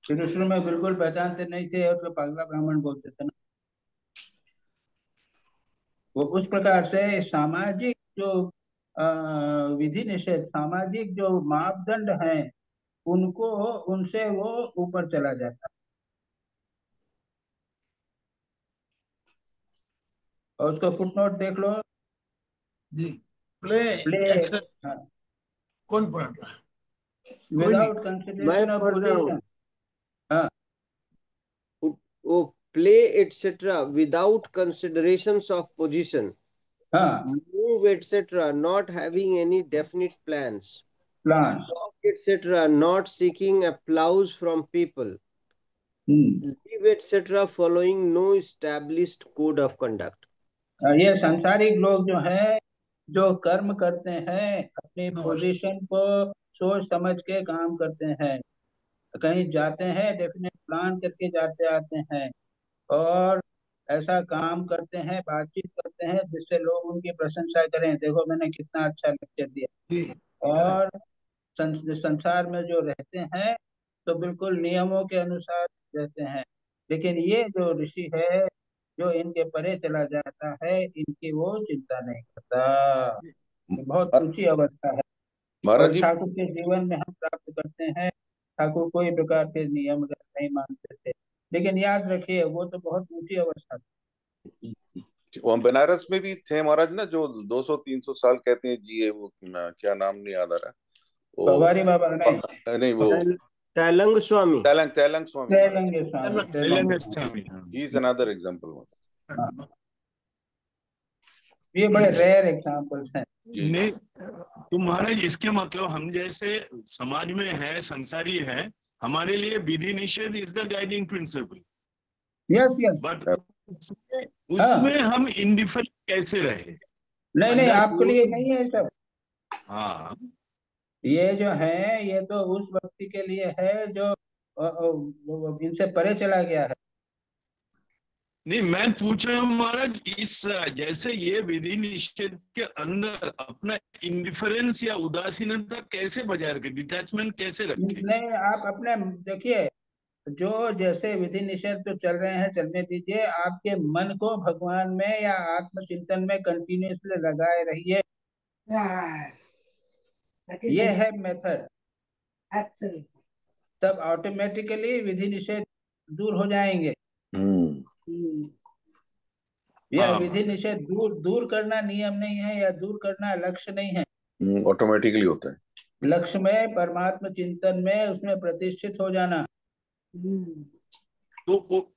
फिर शुरू में बिल्कुल पहचानते नहीं थे और फिर पागला ब्राह्मण बोलते थे ना। वो उस प्रकार से सामाजिक जो अ, विधि निषेध, सामाजिक जो मापदंड हैं, उनको, उनसे वो ऊपर चला जाता है। और उसको फुटनोट देख लो। जी। Play play, except. कौन पढ़ रहा है? कोई नहीं। विदाउट मैं कंसिडरेशन ऑफ पढ़ रहा हूँ। पोजीशन। हाँ वो play etc. without considerations of position, हाँ, move etc. not having any definite plans, plans. talk etc. not seeking applause from people, live etc. following no established code of conduct. ये सांसारिक लोग जो हैं, जो कर्म करते हैं, अपनी नमस्ते। पोजीशन को सोच समझ के काम करते हैं, कहीं जाते हैं डेफिनेट प्लान करके जाते आते हैं, और ऐसा काम करते हैं, बातचीत करते हैं जिससे लोग उनकी प्रशंसा करें, देखो मैंने कितना अच्छा लेक्चर दिया। जी और संसार में जो रहते हैं तो बिल्कुल नियमों के अनुसार रहते हैं, लेकिन ये जो ऋषि है, जो इनके परे चला जाता है, इनकी वो चिंता नहीं करता। ये बहुत ऊंची अवस्था है, महाराज और जी। ठाकुर के जीवन में हम प्राप्त करते हैं। ठाकुर कोई प्रकार के नियम नहीं मानते थे, लेकिन याद रखिए वो तो बहुत ऊंची अवस्था थी। वो बनारस में भी थे महाराज ना, जो 200-300 साल कहते हैं जिए, वो क्या नाम नहीं याद आ रहा। वो पवारी बाबा नहीं, नहीं, वो Tailang Swami. तैलंग तैलंग स्वामी महाराज। त्रैलंग स्वामी, त्रैलंग तेलंग स्वामी। स्वामी, हाँ। He is another example. हाँ, ये बड़े रेयर एग्जाम्पल्स हैं। जी। नहीं तो महाराज, इसके मतलब हम जैसे समाज में है, संसारी है, हमारे लिए विधि निषेध is the guiding principal, yes yes. But उसमें हाँ, उसमें हम इंडिफरेंट कैसे रहे नहीं नहीं, अंडर आपके लिए नहीं है सब। हाँ। ये जो है ये तो उस व्यक्ति के लिए है जो इनसे परे चला गया है। नहीं, मैं पूछ रहा हूँ महाराज, इस जैसे ये विधि निषेध के अंदर अपना इंडिफरेंस या उदासीनता कैसे बजाय रखे, डिटैचमेंट कैसे रखे? नहीं, आप अपने देखिए, जो जैसे विधि निषेध तो चल रहे हैं, चलने दीजिए, आपके मन को भगवान में या आत्मचिंतन में कंटिन्यूअसली लगाए रहिए। ये है मेथड, तब ऑटोमेटिकली विधि निषेध दूर हो जाएंगे। यह हाँ विधि निषेध दूर दूर करना नियम नहीं है, या दूर करना लक्ष्य नहीं है। ऑटोमेटिकली होता है। लक्ष्य में परमात्म चिंतन में उसमें प्रतिष्ठित हो जाना। तो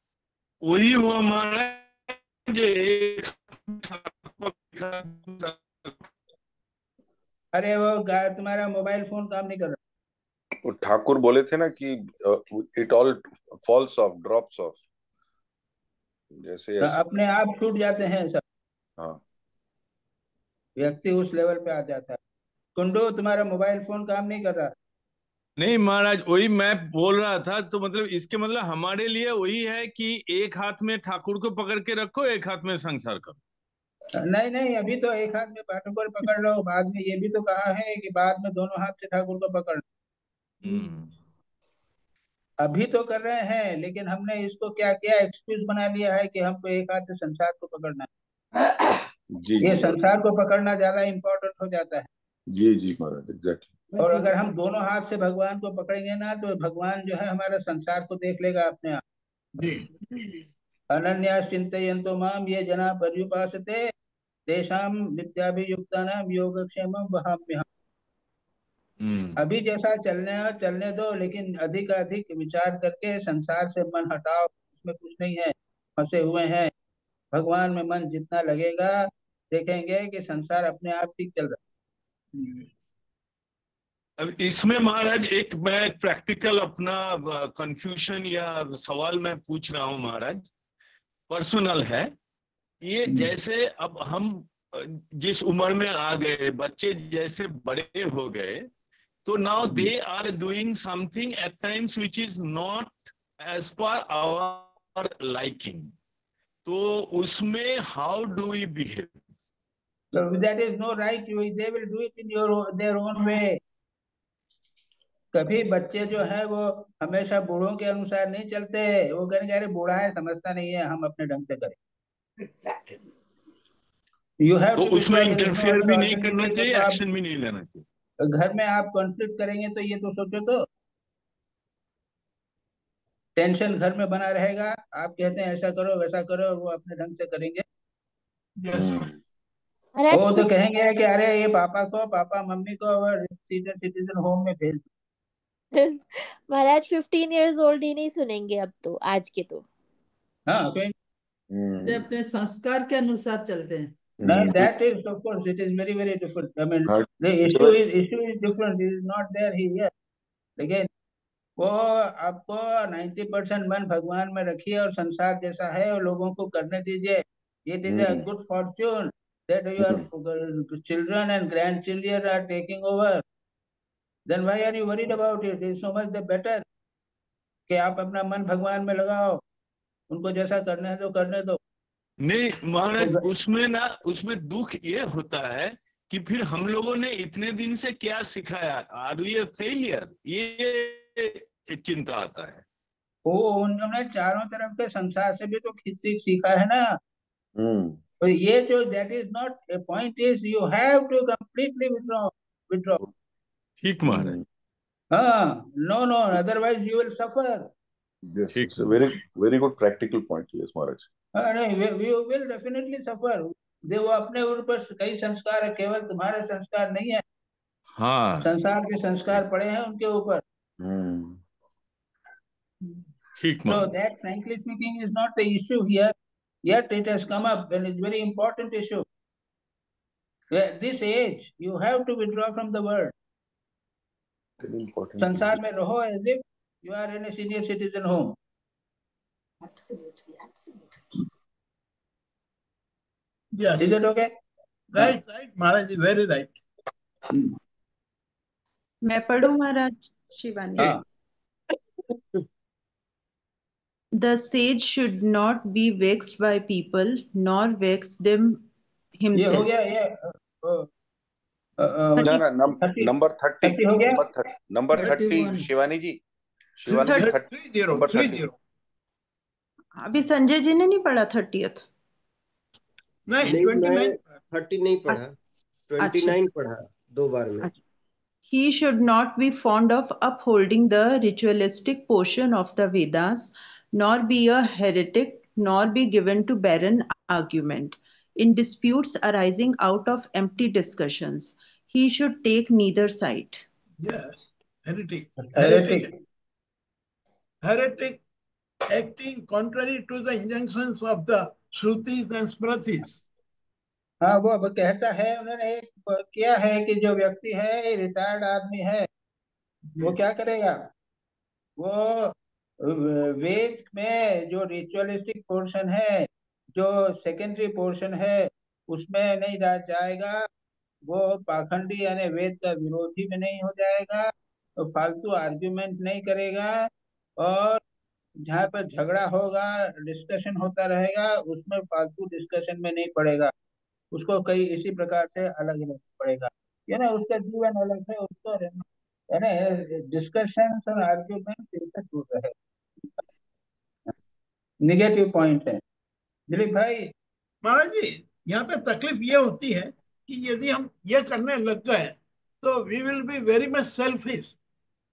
वही वो हमारा अरे वो तुम्हारा मोबाइल फोन काम नहीं कर रहा। वो ठाकुर बोले थे ना कि it all falls off, drops off, जैसे तो ऐसे। अपने आप छूट जाते हैं सब, हाँ। व्यक्ति उस लेवल पे आ जाता है। कुंडू, तुम्हारा मोबाइल फोन काम नहीं कर रहा। नहीं महाराज, वही मैं बोल रहा था, तो मतलब इसके मतलब हमारे लिए वही है कि एक हाथ में ठाकुर को पकड़ के रखो, एक हाथ में संसार करो। नहीं नहीं, अभी तो एक हाथ में ठाकुर पकड़ लो, बाद में ये भी तो कहा है कि बाद में दोनों हाथ से ठाकुर को पकड़ लो। अभी तो कर रहे हैं, लेकिन हमने इसको क्या किया, एक्सक्यूज बना लिया है कि हमको एक हाथ से संसार को पकड़ना है। जी ये जी। संसार को पकड़ना ज्यादा इम्पोर्टेंट हो जाता है। जी जी महाराज, एग्जैक्टली। और अगर हम दोनों हाथ से भगवान को पकड़ेंगे ना तो भगवान जो है हमारे संसार को देख लेगा अपने आप। जी अनन्यास चिंतयन्तो माम ये जना पर्युपासते तेषां नित्याभियुक्तानां योगक्षेमं वहाम्यहम्। अभी जैसा चलने दो, लेकिन अधिक अधिक विचार करके संसार से मन हटाओ, उसमें कुछ नहीं है, फंसे हुए हैं। भगवान में मन जितना लगेगा देखेंगे कि संसार अपने आप ठीक चल रहा अब इसमें महाराज एक मैं प्रैक्टिकल अपना कंफ्यूजन या सवाल मैं पूछ रहा हूँ महाराज, पर्सनल है ये। है। जैसे अब हम जिस उम्र में आ गए, बच्चे जैसे बड़े हो गए, तो now they are doing something at times which is not as per our liking, तो उसमें how do we behave? So that is no right. They will do it in their own way. कभी बच्चे जो है वो हमेशा बूढ़ों के अनुसार नहीं चलते। वो कहेंगे अरे बूढ़ा है, समझता नहीं है, हम अपने ढंग से करें। यू हैव तो टू उसमें withdraw, there is no interfere other भी नहीं करना ऑल्टरनेटिव। चाहिए, तो एक्शन भी नहीं लेना चाहिए। आप घर में आप कॉन्फ्लिक्ट करेंगे तो ये तो सोचो, तो टेंशन घर में बना रहेगा। आप कहते हैं ऐसा करो वैसा करो और वो अपने ढंग से करेंगे। यस महाराज वो तो कहेंगे कि अरे ये पापा मम्मी को और सीनियर सिटीजन होम में भेज दो। महाराज 15 years old ही नहीं सुनेंगे अब तो, आज के तो। हाँ कोई वे अपने संस्कार के अनुसार चलते हैं। no, that is of course it is very different. I mean हाँ, the issue is different. It is not there here. लेकिन वो आपको 90% मन भगवान में रखिए और संसार जैसा है और लोगों को करने दीजिए। It is a good fortune that your children and grandchildren are taking over. Then why are you worried about it? It is so much the better कि आप अपना मन भगवान में लगाओ, उनको जैसा करना है तो करने दो। नहीं महाराज, तो उसमें ना, उसमें दुख ये होता है कि फिर हम लोगों ने इतने दिन से क्या सिखाया, आर वी ए फेलियर, ये चिंता आता है। वो उन्होंने चारों तरफ के संसार से भी तो सीखा है ना। तो ये जो that is not a point, is you have to completely withdraw. ठीक महाराज, हाँ, no otherwise you will suffer. yes, it's a very good practical point. Yes Maharaj. नहीं, वी विल डेफिनेटली सफर। वो अपने ऊपर कई संस्कार है, केवल तुम्हारे संस्कार नहीं है, हाँ संसार के संस्कार पड़े हैं उनके ऊपर। ठीक So Maharaj. that, frankly speaking, is not the issue here. Yet it has come up and it's very important issue. At this age, you have to withdraw from the world. Very important. संसार में रहो as if you are in a senior citizen home. Absolutely. yes Is it okay? right Maharaj ji, very right. मैं पढ़ूं महाराज? शिवानी। हाँ, The sage should not be vexed by people, nor vex them ये हो himself. गया ये ना नंबर 30, 30 हो गया। नंबर 30 31. शिवानी जी, शिवानी जी, 30 अभी संजय जी ने नहीं पढ़ा 30th? नहीं, नहीं, मैं 29 30 नहीं पढ़ा, 29 पढ़ा 2 बार में। He should not be fond of upholding the ritualistic portion of the Vedas, nor be a heretic, nor be given to barren argument. In disputes arising out of empty discussions, he should take neither side. yes heretic acting contrary to the injunctions of the Shrutis and Smritis. हाँ, वो अब कहता है, उन्होंने एक किया है कि जो व्यक्ति है रिटायर्ड आदमी है, वो क्या करेगा, वो वेद में जो रिचुअलिस्टिक पोर्शन है, जो सेकेंडरी पोर्शन है, उसमें नहीं जाएगा। वो पाखंडी यानी वेद का विरोधी में नहीं हो जाएगा, तो फालतू आर्ग्यूमेंट नहीं करेगा, और जहाँ पर झगड़ा होगा, डिस्कशन होता रहेगा, उसमें फालतू डिस्कशन में नहीं पड़ेगा। उसको कई इसी प्रकार से अलग रहना पड़ेगा। ये ना उसका जीवन अलग है, उसको है ना, डिस्कशन और आर्ग्यूमेंट इनसे दूर रहे। निगेटिव पॉइंट है दिलीप भाई। महाराज जी, यहाँ पे तकलीफ ये होती है कि यदि हम ये करने लग गए तो we will be very much selfish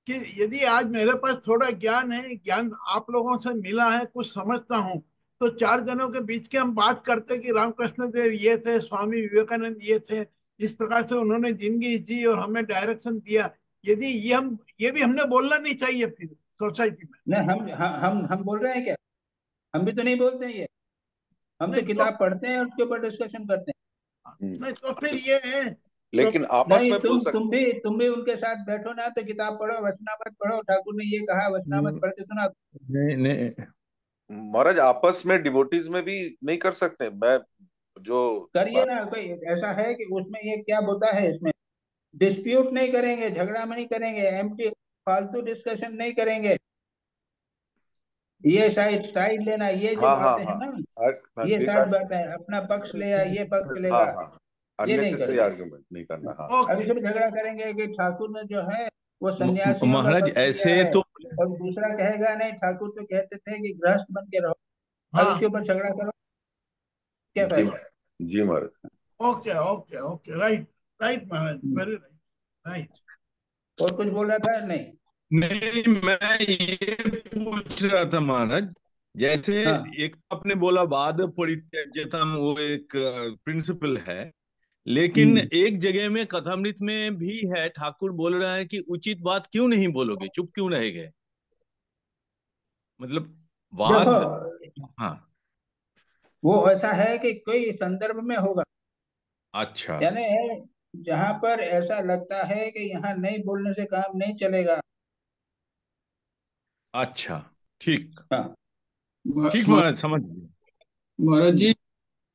कि यदि आज मेरे पास थोड़ा ज्ञान है, ज्ञान आप लोगों से मिला है, कुछ समझता हूँ, तो चार जनों के बीच के हम बात करते कि रामकृष्ण देव ये थे, स्वामी विवेकानंद ये थे, इस प्रकार से उन्होंने जिंदगी जी और हमें डायरेक्शन दिया। यदि ये भी हमने बोलना नहीं चाहिए फिर सोसाइटी में। नहीं, हम बोल रहे हैं क्या? हम भी तो नहीं बोलते हैं ये। हम तो नहीं किताब पढ़ते हैं और उसके ऊपर डिस्कशन करते हैं। नहीं तो फिर ये है लेकिन आपस नहीं, में बोल सकते। तुम भी उनके साथ बैठो ना, तो किताब पढ़ो, वचनामृत पढ़ो। ठाकुर ने ये कहा, वचनामृत पढ़ के सुना। नहीं नहीं, महाराज आपस में डिवोटीज में भी नहीं कर सकते। मैं जो करिए ना भाई। ऐसा है कि उसमें ये क्या होता है, इसमें डिस्प्यूट नहीं करेंगे, झगड़ा में नहीं करेंगे, एम्प्टी फालतू डिस्कशन नहीं करेंगे। ये साइड लेना, ये जो हाँ हाँ बातें हैं हाँ ना, ये साइड बेकार, बातें हैं। अपना पक्ष ले या ये पक्ष हाँ लेगा, हाँ ये नहीं अननेसेसरी करेंगे। आर्गुमेंट नहीं करना। हाँ अब ओके। इसमें झगड़ा करेंगे कि ठाकुर ने जो है वो सन्यासियों का महाराज पक्ष लिया ऐसे है, तो और दूसरा कहेगा नहीं, ठाकुर तो कहते थे कि गृहस्थ बन के रहो। अब हाँ इसके ऊपर झगड़ा करो, क्या जी फायदा? जी महाराज। Okay okay okay, right right महाराज, वेरी राइट राइट। और कुछ बोल रहा था? नहीं। नहीं, मैं ये पूछ रहा था महाराज, जैसे हाँ। एक तो आपने बोला वाद परित्यज्यताम, वो एक प्रिंसिपल है, लेकिन एक जगह में कथामृत में भी है, ठाकुर बोल रहा है कि उचित बात क्यों नहीं बोलोगे, चुप क्यों रह गए, मतलब देखो, वाद। हाँ, वो ऐसा है कि कोई संदर्भ में होगा, अच्छा यानी जहां पर ऐसा लगता है कि यहाँ नहीं बोलने से काम नहीं चलेगा। अच्छा, ठीक हाँ। ठीक महाराज, समझ गए। महाराज जी,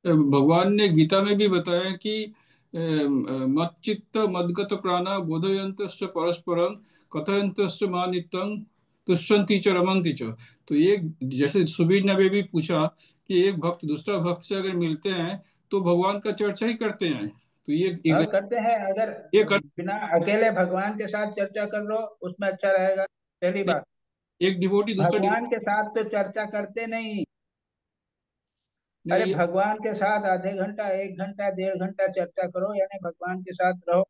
भगवान ने गीता में भी बताया कि मच्चित्त मद्गत प्राणा बोधयन्तश्च परस्परं कथयन्तश्च मानित्यं तुष्यन्ति च रमन्ति च। तो ये जैसे सुबीर ने भी पूछा कि एक भक्त दूसरा भक्त से अगर मिलते हैं तो भगवान का चर्चा ही करते हैं, तो ये करते हैं। अगर ये कर बिना अकेले भगवान के साथ चर्चा कर लो, उसमें अच्छा रहेगा। पहली बात, एक डिवोटी दूसरा भगवान के साथ तो चर्चा करते नहीं। अरे नहीं, भगवान के साथ आधे घंटा, 1 घंटा, 1.5 घंटा चर्चा करो, यानी भगवान के साथ रहो।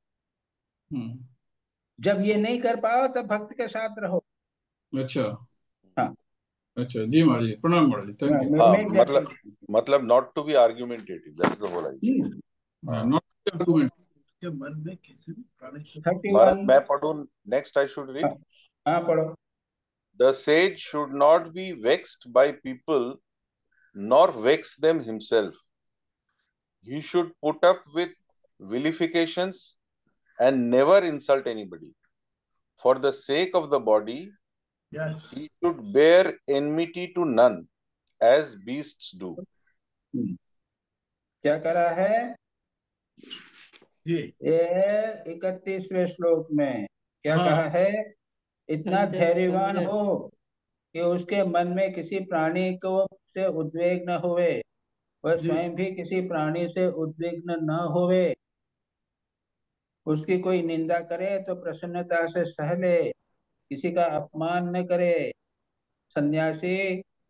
जब ये नहीं कर पाओ तब भक्त के साथ रहो। अच्छा हाँ अच्छा, जी महाराज जी, प्रणाम महाराज जी, थैंक यू। हाँ मेक दैट मतलब not to be argumentative, that's the whole idea. Not argument. के मन में किसी भी प्राणी से महाराज 31। मैं पढ़ूं, नेक्स्ट आई शुड रीड। हाँ पढ़ो। The sage should not be vexed by people, nor vex them himself. He should put up with vilifications and never insult anybody. For the sake of the body, yes he should bear enmity to none, as beasts do. क्या करा है जी ये 31वें श्लोक में? क्या हाँ कहा है? इतना समझा धैर्यवान समझा। हो कि उसके मन में किसी प्राणी को से उद्वेग न होवे, वह जी स्वयं भी किसी प्राणी से उद्विग्न न होवे। उसकी कोई निंदा करे तो प्रसन्नता से सह ले, किसी का अपमान न करे। सन्यासी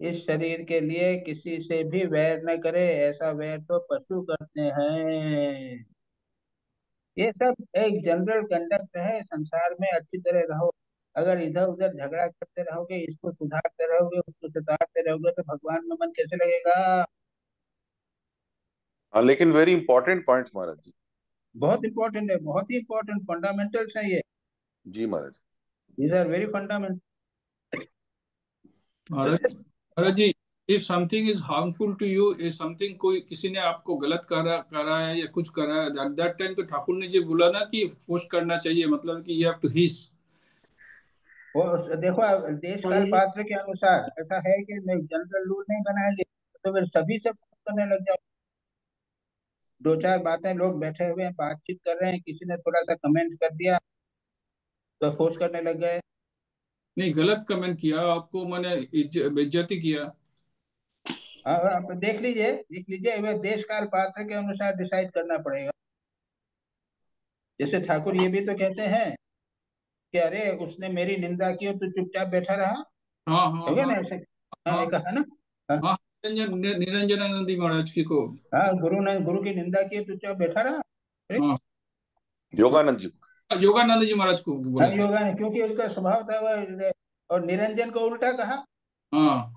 इस शरीर के लिए किसी से भी वैर न करे, ऐसा वैर तो पशु करते हैं। ये सब एक जनरल कंडक्ट है संसार में। अच्छी तरह रहो। अगर इधर उधर झगड़ा करते रहोगे, इसको सुधारते रहोगे, उसको सुधारते रहोगे, तो भगवान में मन कैसे लगेगा? हाँ लेकिन वेरी इंपॉर्टेंट पॉइंट्स महाराज जी। बहुत इंपॉर्टेंट है, बहुत ही इंपॉर्टेंट फंडामेंटल्स है ये। जी महाराज। These are very fundamental. महाराज जी, if something is harmful to you, is something, कोई किसी ने आपको गलत करा है या कुछ करा है, एट दैट टाइम तो ठाकुर ने जो बोला ना कि फोर्स करना चाहिए, मतलब कि यू हैव टू हिस। वो देखो, देश काल पात्र के अनुसार ऐसा है कि जनरल रूल नहीं बनाएंगे, तो फिर सभी से फोर्स करने लग जाओ। 2-4 बातें, लोग बैठे हुए हैं, बातचीत कर रहे हैं, किसी ने थोड़ा सा कमेंट कर दिया तो फोर्स करने लग गए। नहीं, गलत कमेंट किया आपको, मैंने बेइज्जती किया। आप देख लीजिए, वह देश काल पात्र के अनुसार डिसाइड करना पड़ेगा। जैसे ठाकुर ये भी तो कहते हैं कि अरे उसने मेरी निंदा की और तू चुपचाप बैठा रहा। हाँ हाँ हो गया हाँ ना ऐसे? हाँ, हाँ ये कहा ना। हाँ हाँ, निरंजनानंदी महाराज की को। हाँ, गुरु ने गुरु की निंदा की, चुपचाप बैठा रहा। अरे हाँ योगानंद जी। योगानंद जी महाराज को बोले थे। योगा, क्योंकि उसका स्वभाव था वह। और निरंजन को उल्टा कहा। हाँ,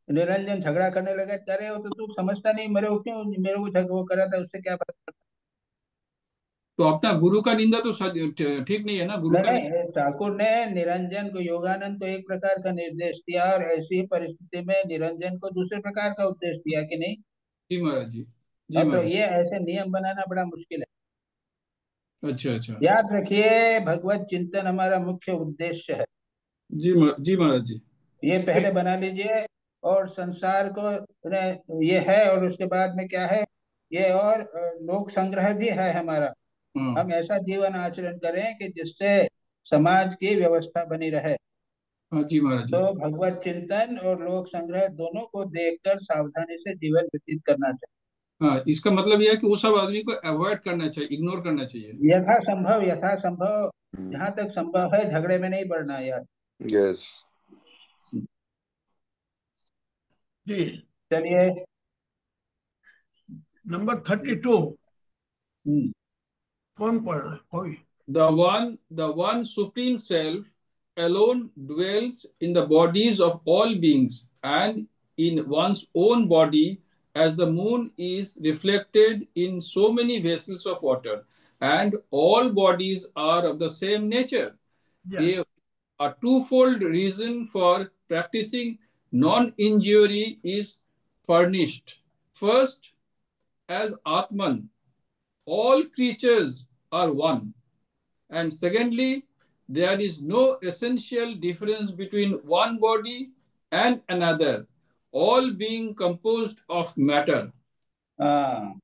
निरंजन झगड़ा करने लगा, अरे वो तो तू समझता नहीं, मेरे को क्यों, मेरे को वो करा था, उससे क्या फर्क पड़ता। तो अपना गुरु का निंदा तो ठीक नहीं है ना, गुरु का नहीं नहीं, ठाकुर ने निरंजन को, योगानंद को एक प्रकार का निर्देश दिया, और ऐसी परिस्थिति में निरंजन को दूसरे प्रकार का उपदेश दिया कि नहीं। जी महाराज जी, जी हाँ, तो महाराज। ये ऐसे नियम बनाना बड़ा मुश्किल है। अच्छा अच्छा, याद रखिए, भगवत चिंतन हमारा मुख्य उद्देश्य है। जी महाराज जी। ये पहले बना लीजिए। और संसार को ये है, और उसके बाद में क्या है, ये और लोक संग्रह भी है हमारा। हाँ हम ऐसा जीवन आचरण करें कि जिससे समाज की व्यवस्था बनी रहे। हाँ जी महाराज जी। तो भगवत चिंतन और लोक संग्रह दोनों को देखकर सावधानी से जीवन व्यतीत करना चाहिए। हाँ, इसका मतलब यह है कि वो सब आदमी को अवॉइड करना चाहिए, इग्नोर करना चाहिए। यथासंभव, यथासंभव, जहां तक संभव है झगड़े में नहीं पड़ना यार। यस। जी, चलिए। नंबर 32 हम्म, कौन पढ़ रहा है? कोई? The one supreme self alone dwells in the bodies of all beings and in one's own body, as the moon is reflected in so many vessels of water, and all bodies are of the same nature. Yes. A twofold reason for practicing non-injury is furnished. First, as Atman, all creatures are one. And secondly, there is no essential difference between one body and another, all being composed of matter. हाँ,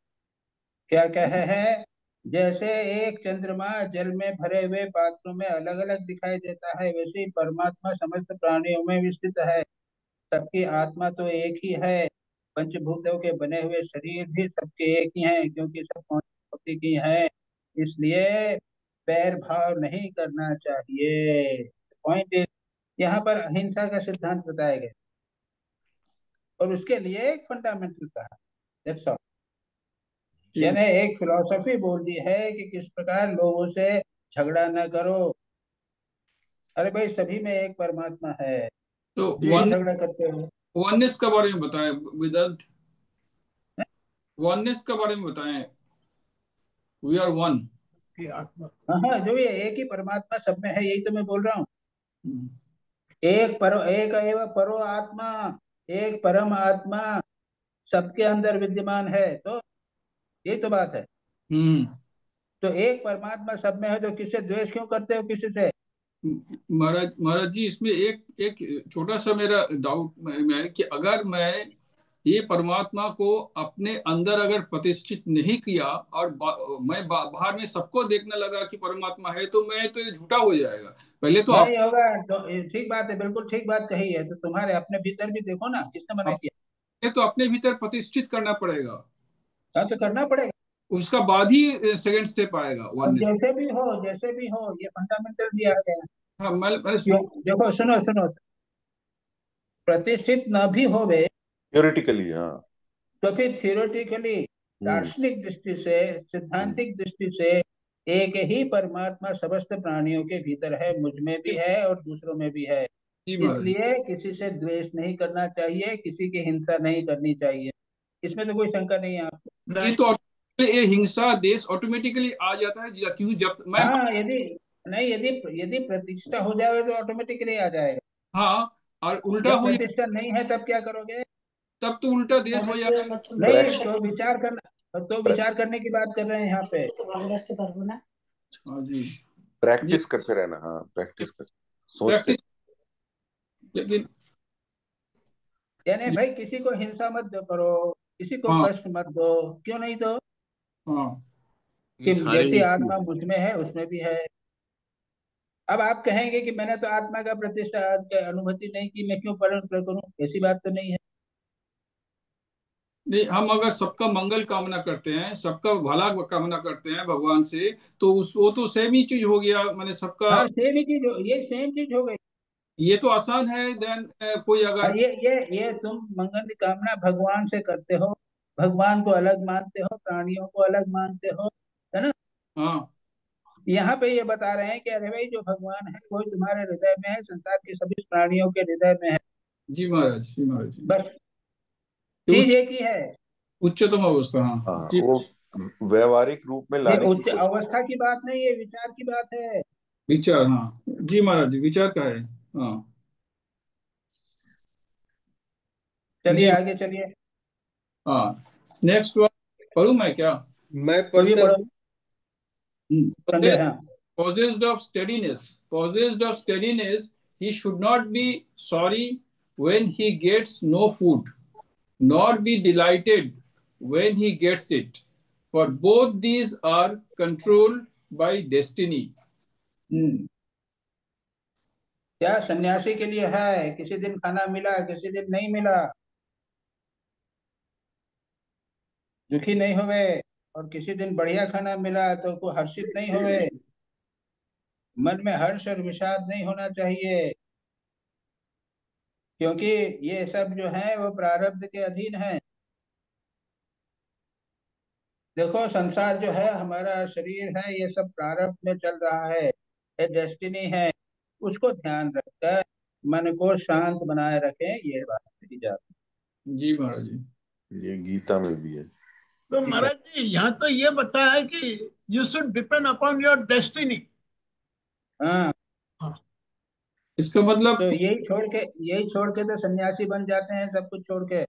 क्या कहे है, जैसे एक चंद्रमा जल में भरे हुए पात्रों में अलग अलग दिखाई देता है, वैसे ही परमात्मा समस्त प्राणियों में विस्तृत है। सबकी आत्मा तो एक ही है। पंचभूतों के बने हुए शरीर भी सबके एक ही हैं, क्योंकि सब प्रकृति की हैं। इसलिए बैर भाव नहीं करना चाहिए। पॉइंट इज, यहाँ पर अहिंसा का सिद्धांत बताया गया, और उसके लिए एक फंडामेंटल कहा। That's all. यानी एक फिलॉसफी बोल दी है कि किस प्रकार लोगों से झगड़ा न करो। अरे भाई, सभी में एक परमात्मा है, तो क्यों झगड़ा करते हो। वननेस के बारे में बताएं विदर्थ, वननेस के बारे में बताएं। We are one. की आत्मा। हाँ हाँ, जो ये एक ही परमात्मा सब में है, यही तो मैं बोल रहा हूँ। एक एव परो आत्मा, एक परम आत्मा सबके अंदर विद्यमान है। तो यही तो बात है। तो एक परमात्मा सब में है, तो किससे द्वेष क्यों करते हो किसी से। महाराज जी, इसमें एक एक छोटा सा मेरा डाउट में कि अगर मैं ये परमात्मा को अपने अंदर अगर प्रतिष्ठित नहीं किया और मैं बाहर में सबको देखने लगा कि परमात्मा है, तो मैं तो ये झूठा हो जाएगा। पहले तो नहीं होगा। तो ठीक बात है, बिल्कुल ठीक बात कही है। तो तुम्हारे अपने भीतर भी देखो ना, किसने मना किया। तो अपने भीतर प्रतिष्ठित करना पड़ेगा। हाँ, तो करना पड़ेगा। उसका बाद ही सेकंड स्टेप आएगा अब जैसे भी हो, जैसे भी हो, ये फंडामेंटल भी आ गया। हाँ, मैंने देखो, सुनो सुनो, प्रतिष्ठित न भी होवे थ्योरेटिकली, हाँ, तो फिर थियोरेटिकली, दार्शनिक दृष्टि से, सिद्धांतिक दृष्टि से एक ही परमात्मा समस्त प्राणियों के भीतर है, मुझ में भी है और दूसरों में भी है। इसलिए किसी से द्वेष नहीं करना चाहिए, किसी की हिंसा नहीं करनी चाहिए। इसमें तो कोई शंका नहीं है आपको। ये तो ये हिंसा देश ऑटोमेटिकली आ जाता है। क्यों, जब मैं हाँ, यदि नहीं, यदि यदि प्रतिष्ठा हो जाए तो ऑटोमेटिकली आ जाएगा। हाँ, और उल्टा जब हो प्रतिष्ठा नहीं है तब क्या करोगे। तब तो उल्टा देश हो जाएगा। नहीं, तो विचार करना, तो विचार करने की बात कर रहे हैं यहाँ पे। हाँ जी, प्रैक्टिस करते रहना। हाँ, प्रैक्टिस कर, सोचते। लेकिन यानी भाई, किसी को हिंसा मत करो, किसी को कष्ट मत दो। क्यों नहीं दो। कि जैसी आत्मा मुझ में है उसमें भी है। अब आप कहेंगे कि मैंने तो आत्मा का प्रतिष्ठा अनुभूति नहीं की, मैं क्यों पालन करूं। ऐसी बात तो नहीं है। नहीं, हम अगर सबका मंगल कामना करते हैं, सबका भला कामना करते हैं भगवान से, तो वो तो सेम ही चीज हो गया। मैंने सबका, हाँ, सेम ही चीज ये सेम चीज हो गई। ये तो आसान है। देन कोई अगर ये तुम मंगल की कामना भगवान से करते हो, भगवान को अलग मानते हो, प्राणियों को अलग मानते हो, है ना। हाँ, यहाँ पे ये बता रहे हैं कि अरे भाई जो भगवान है वो तुम्हारे हृदय में है, संसार के सभी प्राणियों के हृदय में है। जी महाराज, जी महाराज जी। बस तो चीज एक ही है। उच्चतम अवस्था, हाँ हाँ, जी। वो व्यवहारिक रूप में ये लाने की उच्च कोशिश। अवस्था की बात नहीं है, विचार की बात है। विचार, हाँ जी महाराज जी, विचार का है। हाँ चलिए जी। आगे चलिए। हाँ, नेक्स्ट वन पढ़ूं मैं क्या? मैं कोई भी पढ़ता पढ़ो। हूँ। संजय, हाँ। Possessed of steadiness. Possessed of steadiness, he should not be sorry when he gets no food, nor be delighted when he gets it. For both these are controlled by destiny. हम्म क्या सन्यासी के लिए है, किसी दिन खाना मिला किसी दिन नहीं मिला, दुखी नहीं होवे, और किसी दिन बढ़िया खाना मिला तो को हर्षित नहीं होवे। मन में हर्ष और विषाद नहीं होना चाहिए, क्योंकि ये सब जो है वो प्रारब्ध के अधीन है। देखो संसार जो है, हमारा शरीर है, ये सब प्रारब्ध में चल रहा है, ये डेस्टिनी है। उसको ध्यान रखकर मन को शांत बनाए रखें, ये बात कही जाती जी महाराज जी। ये गीता में भी है। तो महाराज जी यहाँ तो ये बताया है कि you should depend upon your destiny. है। हाँ, इसका मतलब तो यही छोड़ के तो सन्यासी बन जाते हैं, सब कुछ छोड़ के।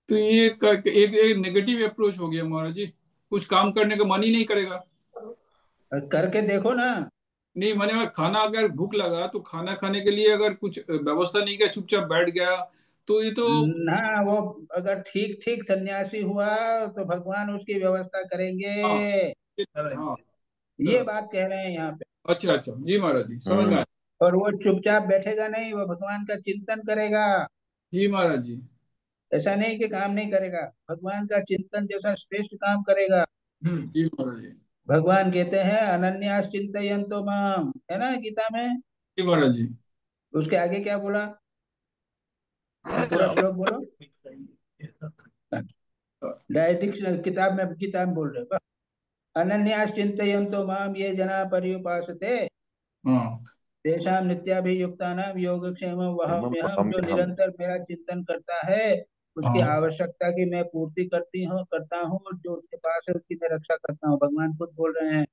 तो ये एक नेगेटिव अप्रोच हो गया महाराज जी, कुछ काम करने का मन ही नहीं करेगा। करके देखो ना। नहीं, मैंने खाना, अगर भूख लगा तो खाना खाने के लिए अगर कुछ व्यवस्था नहीं किया, चुपचाप बैठ गया, तो ये तो ना, वो अगर ठीक ठीक सन्यासी हुआ तो भगवान उसकी व्यवस्था करेंगे। हाँ हाँ। ये बात कह रहे हैं यहाँ पे। अच्छा अच्छा, जी महाराज जी, समझ में आया। और वो चुपचाप बैठेगा नहीं, वो भगवान का चिंतन करेगा। जी महाराज जी। ऐसा नहीं कि काम नहीं करेगा, भगवान का चिंतन जैसा श्रेष्ठ काम करेगा। जी महाराज जी। भगवान कहते हैं अनन्यास चिंतयन्तो माम, है ना गीता में। जी महाराज जी। उसके आगे क्या बोला, पूरा श्लोक बोलो। डायरेक्ट किताब में बोल रहे हो। अनन्यास चिंतयन्तो माम ये जना पर्युपासते हाँ तेषां नित्याभियुक्तानां योगक्षेमं वहाम्यहम। जो निरंतर मेरा चिंतन करता है उसकी हाँ आवश्यकता की मैं पूर्ति करता हूँ, और जो उसके पास है उसकी मैं रक्षा करता हूँ, भगवान खुद बोल रहे हैं।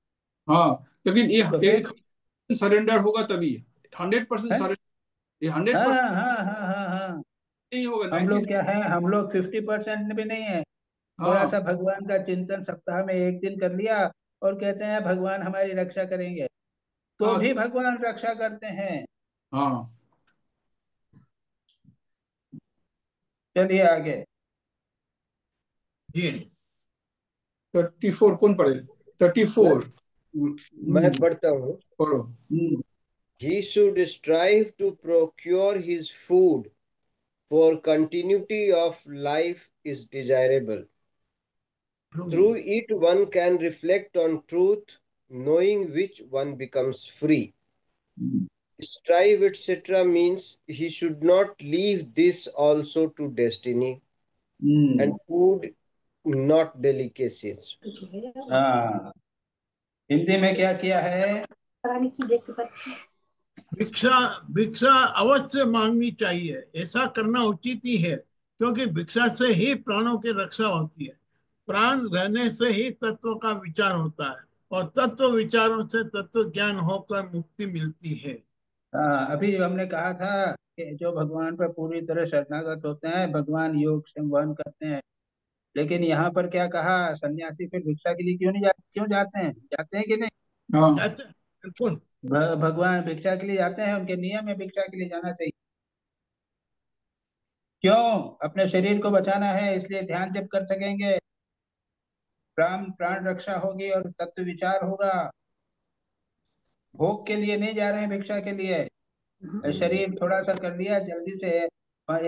हाँ। लेकिन ये तो एक फिर सरेंडर होगा तभी, 100% है? सरेंडर, ये हाँ 100% हाँ हाँ हाँ हाँ। नहीं होगा, हम 90। लोग क्या है, हम लोग 50% भी नहीं है। थोड़ा हाँ सा भगवान का चिंतन सप्ताह में एक दिन कर लिया और कहते हैं भगवान हमारी रक्षा करेंगे, तो हाँ भी भगवान रक्षा करते हैं। हाँ। चलिए आगे। जी 34 कौन पढ़े? 34 मैं पढ़ता हूँ। पढ़ो। He should strive to procure his food, for continuity of life is desirable. Through it one can reflect on truth, knowing which one becomes free. Strive, etc. means he should not leave this also to destiny, and food not delicacies. हाँ, हिंदी में क्या किया है? भिक्षा भिक्षा अवश्य मांगनी चाहिए, ऐसा करना उचित ही है, क्योंकि भिक्षा से ही प्राणों की रक्षा होती है। प्राण रहने से ही तत्व का विचार होता है, और तत्व विचारों से तत्व ज्ञान होकर मुक्ति मिलती है। हाँ, अभी हमने कहा था कि जो भगवान पर पूरी तरह शरणागत होते हैं भगवान योग से वहन करते हैं। लेकिन यहाँ पर क्या कहा, सन्यासी फिर भिक्षा के लिए क्यों जाते हैं, जाते हैं कि नहीं? हाँ जाते हैं, बिल्कुल। भगवान भिक्षा के लिए जाते हैं, उनके नियम है भिक्षा के लिए जाना चाहिए। क्यों? अपने शरीर को बचाना है, इसलिए ध्यान जब कर सकेंगे, प्राण प्राण रक्षा होगी और तत्व विचार होगा। भोग के लिए नहीं जा रहे हैं, भिक्षा के लिए। शरीर थोड़ा सा कर लिया जल्दी से,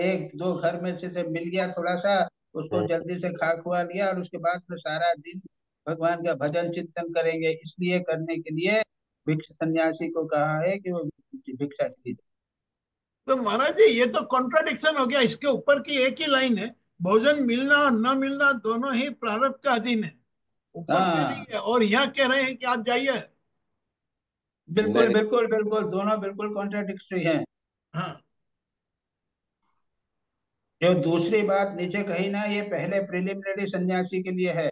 एक दो घर में से मिल गया थोड़ा सा, उसको जल्दी से खा खुआ लिया, और उसके बाद में सारा दिन भगवान का भजन चिंतन करेंगे। इसलिए करने के लिए भिक्षा सन्यासी को कहा है कि वो भिक्षा के लिए। तो महाराज जी ये तो कॉन्ट्राडिक्शन हो गया, इसके ऊपर की एक ही लाइन है, भोजन मिलना और न मिलना दोनों ही प्रारब्ध के अधीन है। ऊपर कह हाँ रही है और यहाँ कह रहे हैं कि आप जाइए। बिल्कुल नहीं, बिल्कुल बिल्कुल, दोनों बिल्कुल कॉन्ट्राडिक्टरी हैं। हाँ जो दूसरी बात नीचे कही ना, ये पहले प्रिलिमिनरी सन्यासी के लिए है।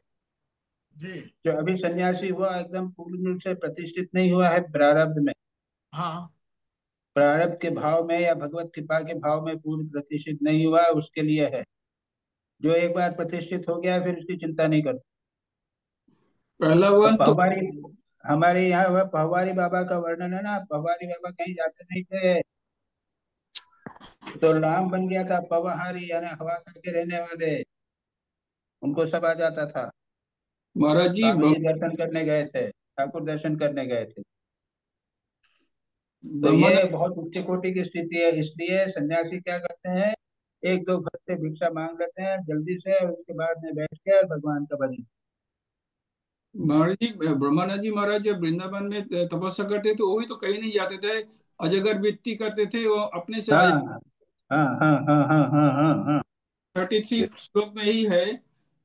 जी जो अभी सन्यासी हुआ एकदम पूर्ण रूप से प्रतिष्ठित नहीं हुआ है प्रारब्ध में, हाँ प्रारब्ध के भाव में या भगवत कृपा के भाव में पूर्ण प्रतिष्ठित नहीं हुआ, उसके लिए है। जो एक बार प्रतिष्ठित हो गया फिर उसकी चिंता नहीं करता। पहला अब वन तो पहवारी, हमारे यहाँ वह पहवारी बाबा का वर्णन है ना, पहवारी बाबा कहीं जाते नहीं थे, तो नाम बन गया था पवहारी, यानी हवा खा के रहने वाले। उनको सब आ जाता था। महाराज जी स्वामी जी दर्शन करने गए थे, ठाकुर दर्शन करने गए थे। तो ब्रह्मानंद ये बहुत उच्च कोटि की स्थिति है। इसलिए सन्यासी क्या करते हैं, एक दो घर से भिक्षा मांग लेते हैं जल्दी से, और उसके बाद में बैठ के और भगवान का भजन। महाराज जी ब्रह्मानंद जी महाराज जब वृंदावन में तपस्या करते थे वो भी तो कहीं नहीं जाते थे, अजगर वित्ती करते थे, वो अपने से हाँ हाँ हाँ हाँ हाँ हाँ हाँ हाँ 33 श्लोक में ही है।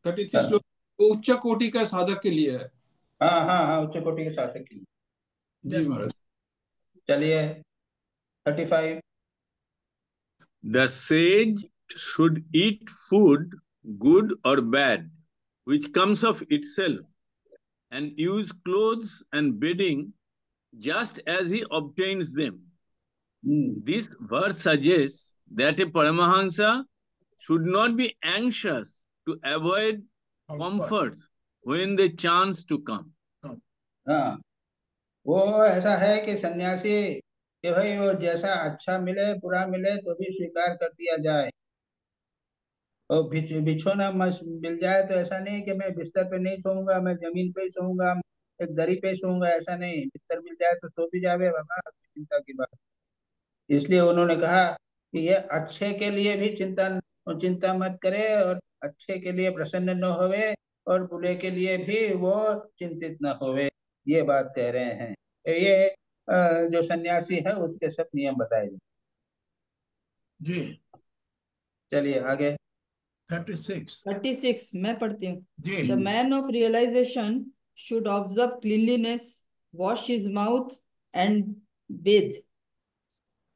33 हाँ श्लोक वो उच्च कोटि का साधक के लिए है। हाँ हाँ हाँ, उच्च कोटि के साधक के लिए। जी महाराज। चलिए 35। The sage should eat food, good or bad, which comes of itself, and use clothes and bedding just as he obtains them. This verse suggests that a Paramahansa should not be anxious to avoid comforts when they chance to come. हाँ, वो ऐसा है कि सन्यासी कि भाई वो जैसा अच्छा मिले बुरा मिले तो भी स्वीकार कर दिया जाए। और बिछोना मस मिल जाए तो ऐसा नहीं कि मैं बिस्तर पे नहीं सोऊंगा, मैं जमीन पे ही सोऊंगा, एक दरी पे ही सोऊंगा, ऐसा नहीं। बिस्तर मिल जाए तो सो भी जावे बाबा, चिंता की बात। इसलिए उन्होंने कहा कि ये अच्छे के लिए भी चिंता चिंता मत करे, और अच्छे के लिए प्रसन्न न होवे, और बुरे के लिए भी वो चिंतित न होवे। ये बात कह रहे हैं। ये जो सन्यासी है उसके सब नियम बताए गए। जी चलिए आगे। 36 36 मैं पढ़ती हूँ। जी The man of realization should observe cleanliness, wash his mouth, and bathe,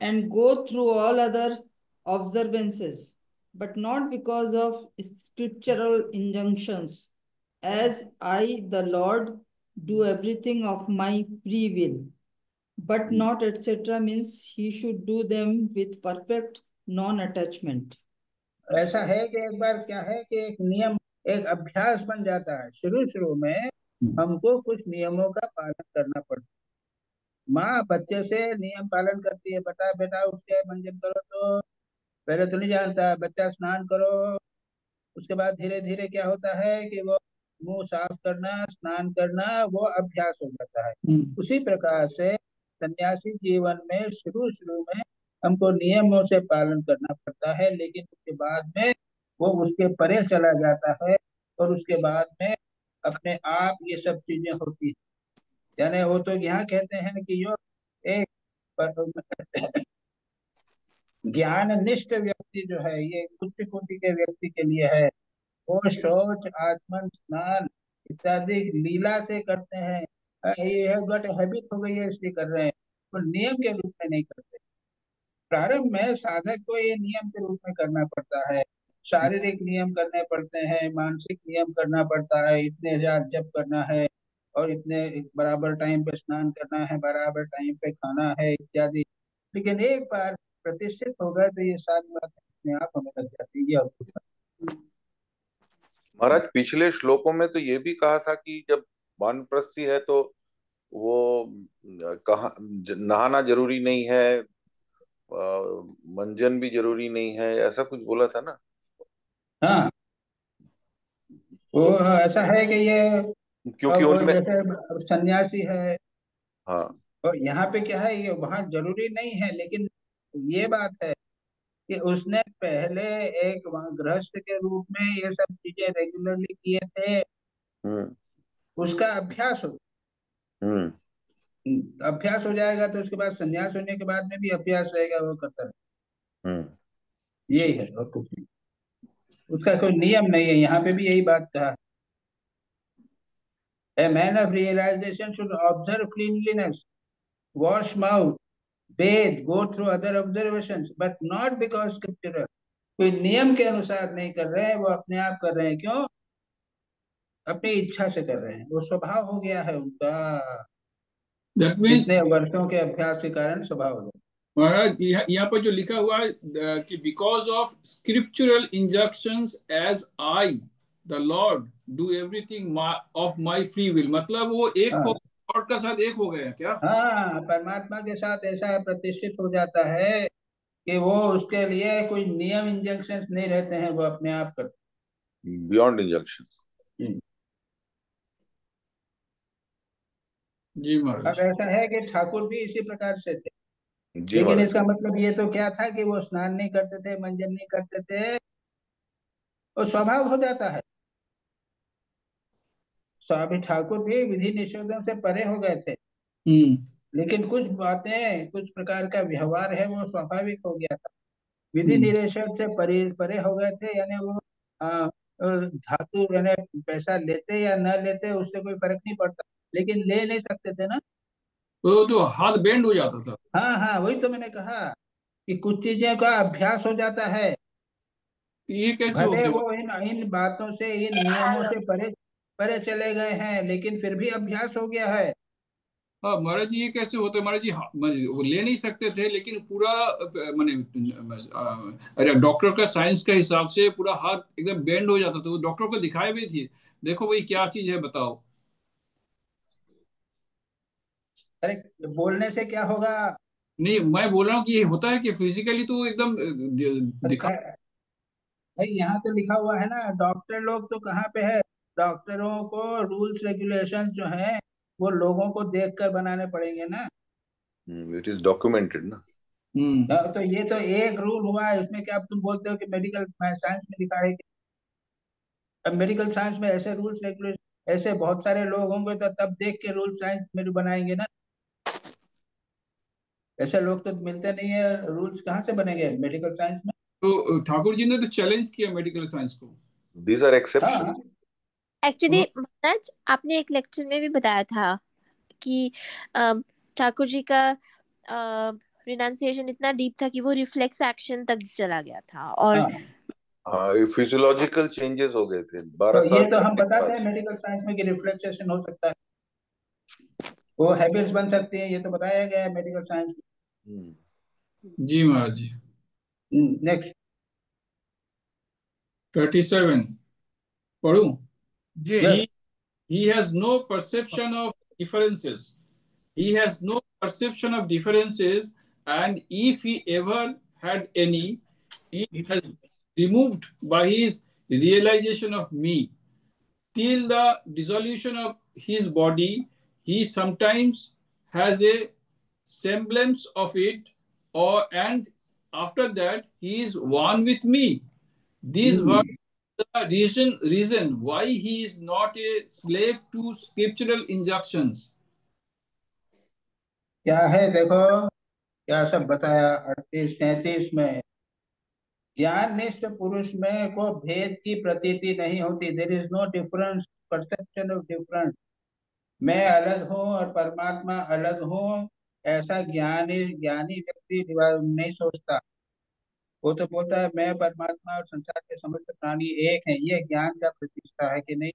and go through all other observances, but not because of scriptural injunctions, as I, the Lord, do everything of my free will, but not etc. means he should do them with perfect non-attachment. ऐसा है कि एक बार क्या है कि एक नियम, एक अभ्यास बन जाता है। शुरू शुरू में हमको कुछ नियमों का पालन करना पड़ता है। माँ बच्चे से नियम पालन करती है, बेटा बेटा उठ के मंजन करो, तो पहले तो नहीं जानता। बच्चा स्नान करो, उसके बाद धीरे धीरे क्या होता है कि वो मुंह साफ करना, स्नान करना, वो अभ्यास हो जाता है। उसी प्रकार से सन्यासी जीवन में शुरू शुरू में हमको नियमों से पालन करना पड़ता है, लेकिन उसके बाद में वो उसके परे चला जाता है, और उसके बाद में अपने आप ये सब चीजें होती है। यानी वो तो यहाँ कहते हैं कि यो एक ज्ञान निष्ठ व्यक्ति जो है, ये उच्च कोटि के व्यक्ति के लिए है। वो शौच, आचमन, स्नान इत्यादि लीला से करते हैं। ये है गट हैबिट हो गई है इसलिए कर रहे हैं, तो नियम के रूप में नहीं करते। प्रारंभ में साधक को ये नियम के रूप में करना पड़ता है। शारीरिक नियम करने पड़ते हैं, मानसिक नियम करना पड़ता है, इतने हजार जप करना है, और इतने बराबर टाइम पे स्नान करना है, बराबर टाइम पे खाना है इत्यादि। लेकिन एक बार प्रतिष्ठित हो गए तो ये सारी बातें अपने आप हमें लग जाती है। महाराज पिछले श्लोकों में तो ये भी कहा था कि जब वानप्रस्थी है तो वो कहा नहाना जरूरी नहीं है, मंजन भी जरूरी नहीं है, ऐसा कुछ बोला था ना। हाँ, वो तो ऐसा है कि ये क्योंकि अब उनमें, जैसे अब सन्यासी है, हाँ और यहाँ पे क्या है, ये वहाँ जरूरी नहीं है, लेकिन ये बात है कि उसने पहले एक वहाँ गृहस्थ के रूप में ये सब चीजें रेगुलरली किए थे, हम्म उसका अभ्यास हो। हम्म अभ्यास हो जाएगा तो उसके बाद सन्यास होने के बाद में भी अभ्यास रहेगा, वो करता रहे। हम्म यही है और कुछ नहीं। उसका कोई नियम नहीं है, यहाँ पे भी यही बात कहा। A man of realization should observe cleanliness, wash mouth, bathe, go through other observations, but not because scriptural. कोई नियम के अनुसार नहीं कर रहे हैं, वो अपने आप कर रहे हैं। क्यों? अपनी इच्छा से कर रहे हैं, वो स्वभाव हो गया है उनका। That means इतने वर्षों के अभ्यास के कारण स्वभाव हो गया। महाराज यहाँ पर जो लिखा हुआ है कि because of scriptural injunctions as I the lord do everything of my free will, मतलब वो एक हाँ हो लॉर्ड का साथ एक हो गए हैं क्या? हाँ, परमात्मा के साथ ऐसा प्रतिष्ठित हो जाता है कि वो उसके लिए कोई नियम इंजेक्शन नहीं रहते हैं, वो अपने आप करते बियॉन्ड इंजक्शन। हैं। जी अब महाराज। ऐसा है कि ठाकुर भी इसी प्रकार से थे, जी लेकिन महाराज। इसका मतलब ये तो क्या था कि वो स्नान नहीं करते थे, मंजन नहीं करते थे, वो स्वभाव हो जाता है। स्वामी ठाकुर भी विधि निषेधों से परे हो गए थे, लेकिन कुछ बातें, कुछ प्रकार का व्यवहार है वो स्वाभाविक हो गया था। विधि निषेध से परे परे हो गए थे, यानी वो धातु यानी पैसा लेते या न लेते उससे कोई फर्क नहीं पड़ता, लेकिन ले नहीं सकते थे ना। तो हाथ बेंड हो जाता था। हाँ हाँ, वही तो मैंने कहा कि कुछ चीजें का अभ्यास हो जाता है। ये कैसे हो भले गया? वो इन इन बातों से, इन नियमों से परे परे चले गए हैं, लेकिन फिर भी अभ्यास हो गया है। हाँ महाराज जी, ये कैसे होता है महाराज जी? वो ले नहीं सकते थे, लेकिन पूरा माने अरे डॉक्टर का साइंस के हिसाब से पूरा हाथ एकदम बेंड हो जाता था। वो डॉक्टर को दिखाए भी थी, देखो भाई क्या चीज है बताओ। अरे बोलने से क्या होगा? नहीं, मैं बोल रहा हूँ कि ये होता है कि फिजिकली तो एकदम दिखा। भाई यहाँ तो लिखा हुआ है ना, डॉक्टर लोग तो कहाँ पे है? डॉक्टरों को रूल्स रेगुलेशन जो है वो लोगों को देखकर बनाने पड़ेंगे ना। इट इज डॉक्यूमेंटेड ना। तो ये तो एक रूल हुआ है, इसमें क्या तुम बोलते हो कि मेडिकल साइंस में लिखा है कि? अब मेडिकल साइंस में ऐसे रूल्स रेगुलेशन, ऐसे बहुत सारे लोग होंगे तो तब देख के रूल साइंस में बनाएंगे ना। ऐसे लोग तो मिलते नहीं है, रूल्स कहाँ से बनेंगे मेडिकल साइंस में? तो ठाकुर जी ने तो चैलेंज किया मेडिकल साइंस को। These are exception. हाँ एक्चुअली महाराज, आपने एक लेक्चर में भी बताया था कि ठाकुर जी का रिनाउंसिएशन इतना डीप था कि वो रिफ्लेक्स एक्शन तक चला गया था, और हाँ, फिजियोलॉजिकल चेंजेस हो गए थे 12 तो ये साल तो हम करने के बताते बाद। हैं मेडिकल साइंस में कि रिफ्लेक्सेशन हो सकता है, वो हैबिट्स बन सकती हैं, ये तो बताया गया है मेडिकल साइंस में। जी महाराज जी। नेक्स्ट 37 पढ़ू। Yes. He has no perception of differences. He has no perception of differences, and if he ever had any, he has removed by his realization of me. Till the dissolution of his body, he sometimes has a semblance of it, and after that, he is one with me. These were the reason why he is not a slave to scriptural injunctions. क्या है देखो, क्या सब बताया 38-37 में। ज्ञान निष्ठ पुरुष में को भेद की प्रतीति नहीं होती। There is no difference, perception of difference. मैं अलग हूँ और परमात्मा अलग हूँ, ऐसा ज्ञानी ज्ञानी व्यक्ति नहीं सोचता। वो तो बोलता है मैं परमात्मा और संसार के समस्त प्राणी एक हैं। ये ज्ञान का प्रतिष्ठा है कि नहीं?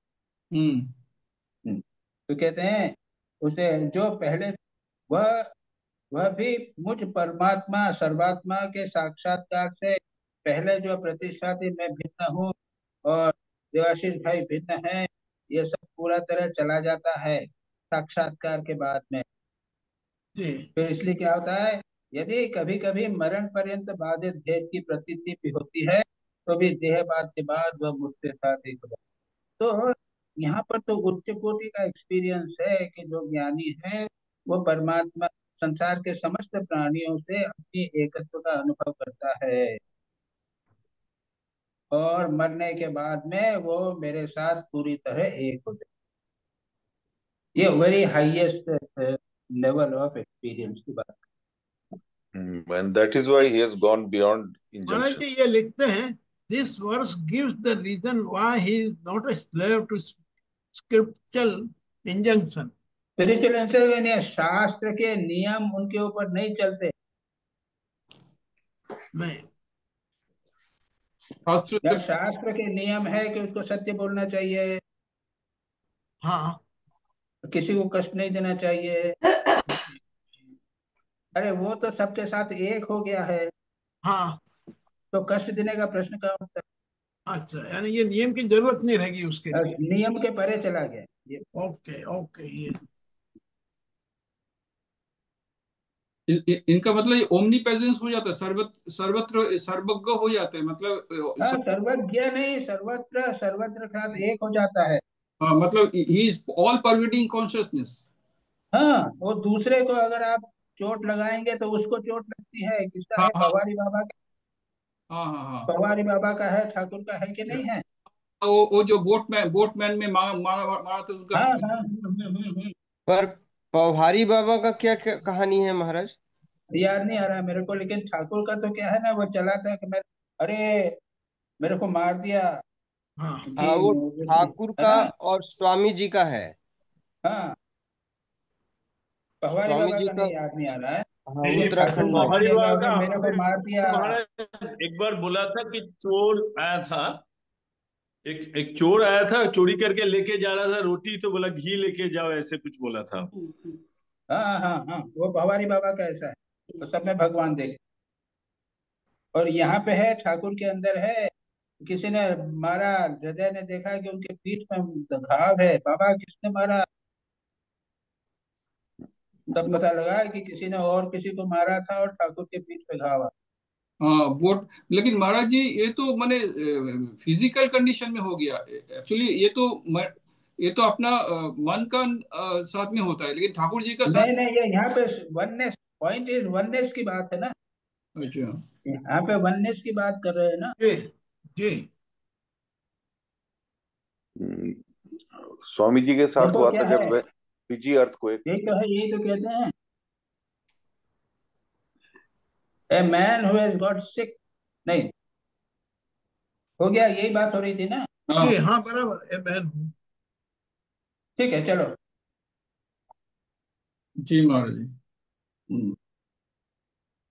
तो कहते हैं उसे जो पहले, वह वह भी मुझ परमात्मा सर्वात्मा के साक्षात्कार से पहले जो प्रतिष्ठा थी, मैं भिन्न हूँ और देवाशीष भाई भिन्न है, ये सब पूरा तरह चला जाता है साक्षात्कार के बाद में। फिर इसलिए क्या होता है, यदि कभी कभी मरण पर्यंत बाधित भेद की प्रतीति भी होती है, तो भी देहबाद के बाद वह मुझसे साथ एक हो जाता है। तो यहाँ पर तो उच्च कोटि का एक्सपीरियंस है कि जो ज्ञानी है वो परमात्मा संसार के समस्त प्राणियों से अपनी एकत्व का अनुभव करता है, और मरने के बाद में वो मेरे साथ पूरी तरह एक हो जाए। ये very highest level of experience की बात। And that is why he has gone beyond Maharaj injunction. जी ये लिखते हैं, this verse gives the reason why he is not a slave to scriptural injunction. Spiritual शास्त्र के नियम उनके ऊपर नहीं चलते। नहीं, या शास्त्र के नियम है कि उसको सत्य बोलना चाहिए, हाँ किसी को कष्ट नहीं देना चाहिए। अरे वो तो सबके साथ एक हो गया है, हाँ, तो कष्ट देने का प्रश्न कहाँ होता अच्छा, यानी ये नियम की जरूरत नहीं रहेगी उसके है? लिए। नियम के परे चला गया ये। ओके ओके, ये इनका मतलब ये ओमनी प्रेजेंस हो जाता है, सर्वत्र सर्वज्ञ हो जाते हैं, मतलब हाँ, सर्वज्ञ नहीं, सर्वत्र, सर्वत्र के साथ एक हो जाता है। हाँ, मतलब he is all pervading consciousness. हाँ, वो दूसरे को अगर आप चोट लगाएंगे तो उसको चोट लगती है। किसका हाँ है? हाँ पवारी बाबा का। हाँ हाँ हाँ। पवारी बाबा का है, ठाकुर का है कि नहीं है? वो जो बोटमैन में मारा था उनका। हाँ हाँ, पर पौहारी बाबा का क्या कहानी है महाराज? याद नहीं आ रहा मेरे को, लेकिन ठाकुर का तो क्या है ना, वो चला था कि मैं, अरे मेरे को मार दिया हाँ हाँ, वो कि, ठाकुर है का ना? और स्वामी जी का है। हाँ, पवारी स्वामी बाबा जी का का, नहीं याद नहीं आ रहा है, हाँ, नहीं नहीं, लेकिन ठाकुर उत्तराखंड का में। पहाड़ी किया बाबा गया का कि मेरे को मार दिया। महाराज एक बार बोला था कि चोर आया था, एक चोर आया था, चोरी करके लेके जा रहा था रोटी, तो बोला घी लेके जाओ, ऐसे कुछ बोला था। हाँ हाँ हाँ, वो भवारी बाबा का ऐसा है, तो सब में भगवान देखे। और यहाँ पे है, ठाकुर के अंदर है, किसी ने मारा, हृदय ने देखा कि उनके पीठ में घाव है, बाबा किसने मारा? तब पता लगा कि किसी ने और किसी को मारा था और ठाकुर के पीठ पे घाव आ। हाँ बोट, लेकिन महाराज जी ये तो माने फिजिकल कंडीशन में हो गया एक्चुअली। ये तो अपना मन का साथ में होता है, लेकिन ठाकुर जी का साथ। नहीं नहीं, ये यहाँ पे वननेस, पॉइंट इज वननेस की बात है ना, अच्छा। यहाँ पे वननेस की बात कर रहे हैं ना। जी जी, स्वामी जी के साथ देखो हुआ क्या था है, जब फिजी अर्थक्वेक। यही तो है, यही तो कहते हैं, a man who has got sick. नहीं, हो गया, यही बात हो रही थी ना। हाँ जी हाँ, बराबर है, मैं हूँ। ठीक है, चलो। जी महाराज जी।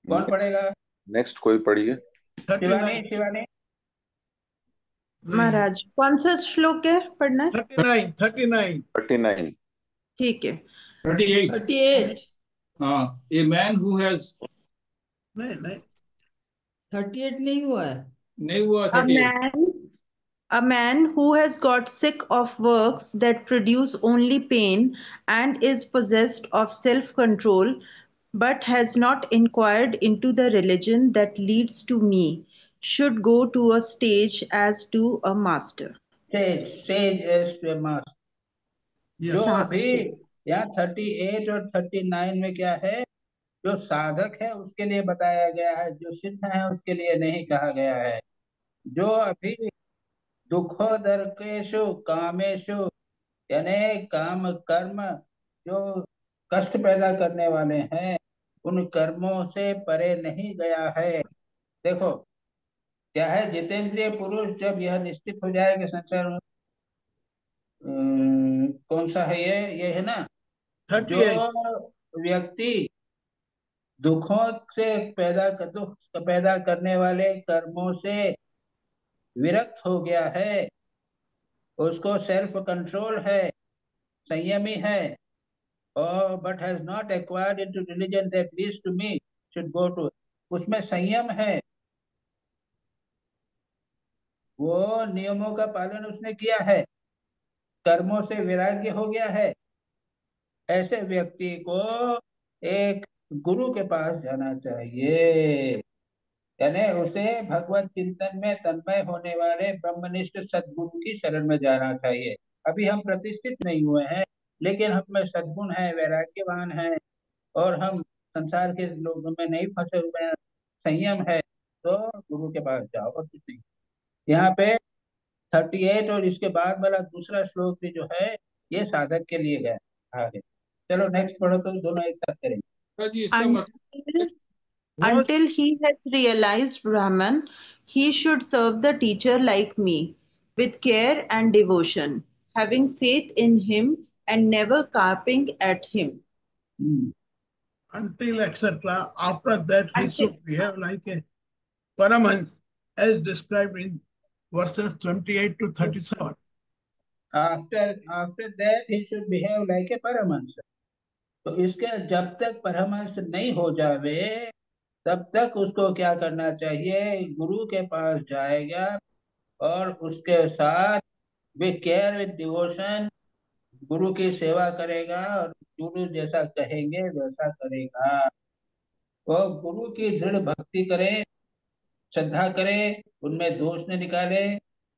कौन पढ़ेगा? नेक्स्ट कोई पढ़िए। 39, शिवानी, शिवानी। नहीं, महाराज कौन सा श्लोक है पढ़ना है? 39 39। 39। ठीक है। 38। 38। हाँ, ए मैन हु हैज, नहीं नहीं, 38 नहीं हुआ है। नहीं हुआ A 38। man who has got sick of works that produce only pain and is possessed of self-control, but has not inquired into the religion that leads to me, should go to a stage as to a master. Sage, sage as to mass. जो yes, अभी Say. यहाँ 38 और 39 में क्या है, जो साधक है उसके लिए बताया गया है, जो सिद्ध है उसके लिए नहीं कहा गया है। जो अभी दुखोदर्केषु कामेषु, यानी काम कर्म जो कष्ट पैदा करने वाले हैं, उन कर्मों से परे नहीं गया है। देखो क्या है, जितेंद्रिय पुरुष जब यह निश्चित हो जाए कि संसार में, कौन सा है ये है ना, जो 38। व्यक्ति दुखों से दुख पैदा करने वाले कर्मों से विरक्त हो गया है, उसको सेल्फ कंट्रोल है, संयमी है, और but has not acquired into religion that leads to me, should go to, उसमें संयम है, वो नियमों का पालन उसने किया है, कर्मों से वैराग्य हो गया है, ऐसे व्यक्ति को एक गुरु के पास जाना चाहिए, यानी उसे भगवत चिंतन में तन्मय होने वाले ब्रह्मनिष्ठ सद्गुरु की शरण में जाना चाहिए। अभी हम प्रतिष्ठित नहीं हुए हैं, लेकिन हम में सद्गुण है, वैराग्यवान है, और हम संसार के लोगों में नहीं फंसे हुए हैं, संयम है, तो गुरु के पास जाओ और कुछ नहीं। यहाँ पे 38 और इसके बाद वाला दूसरा श्लोक भी जो है, ये साधक के लिए गया आगे। चलो नेक्स्ट पढ़ो, तो दोनों एक साथ करेंगे। महाराज जी इसका Until, मतलब, What? until he has realized Brahman, he should serve the teacher like me, with care and devotion, having faith in him and never carping at him. Until etc. After that, he Until should behave like a Paramhans, as described in verses 28 to 37. after that he should behave like a Paramhans. तो इसके जब तक परमहंस नहीं हो जावे तब तक उसको क्या करना चाहिए, गुरु के पास जाएगा और उसके साथ विद केयर विद डिवोशन गुरु की सेवा करेगा और गुरु जैसा कहेंगे वैसा करेगा. वो गुरु की दृढ़ भक्ति करे, श्रद्धा करे, उनमें दोष न निकाले.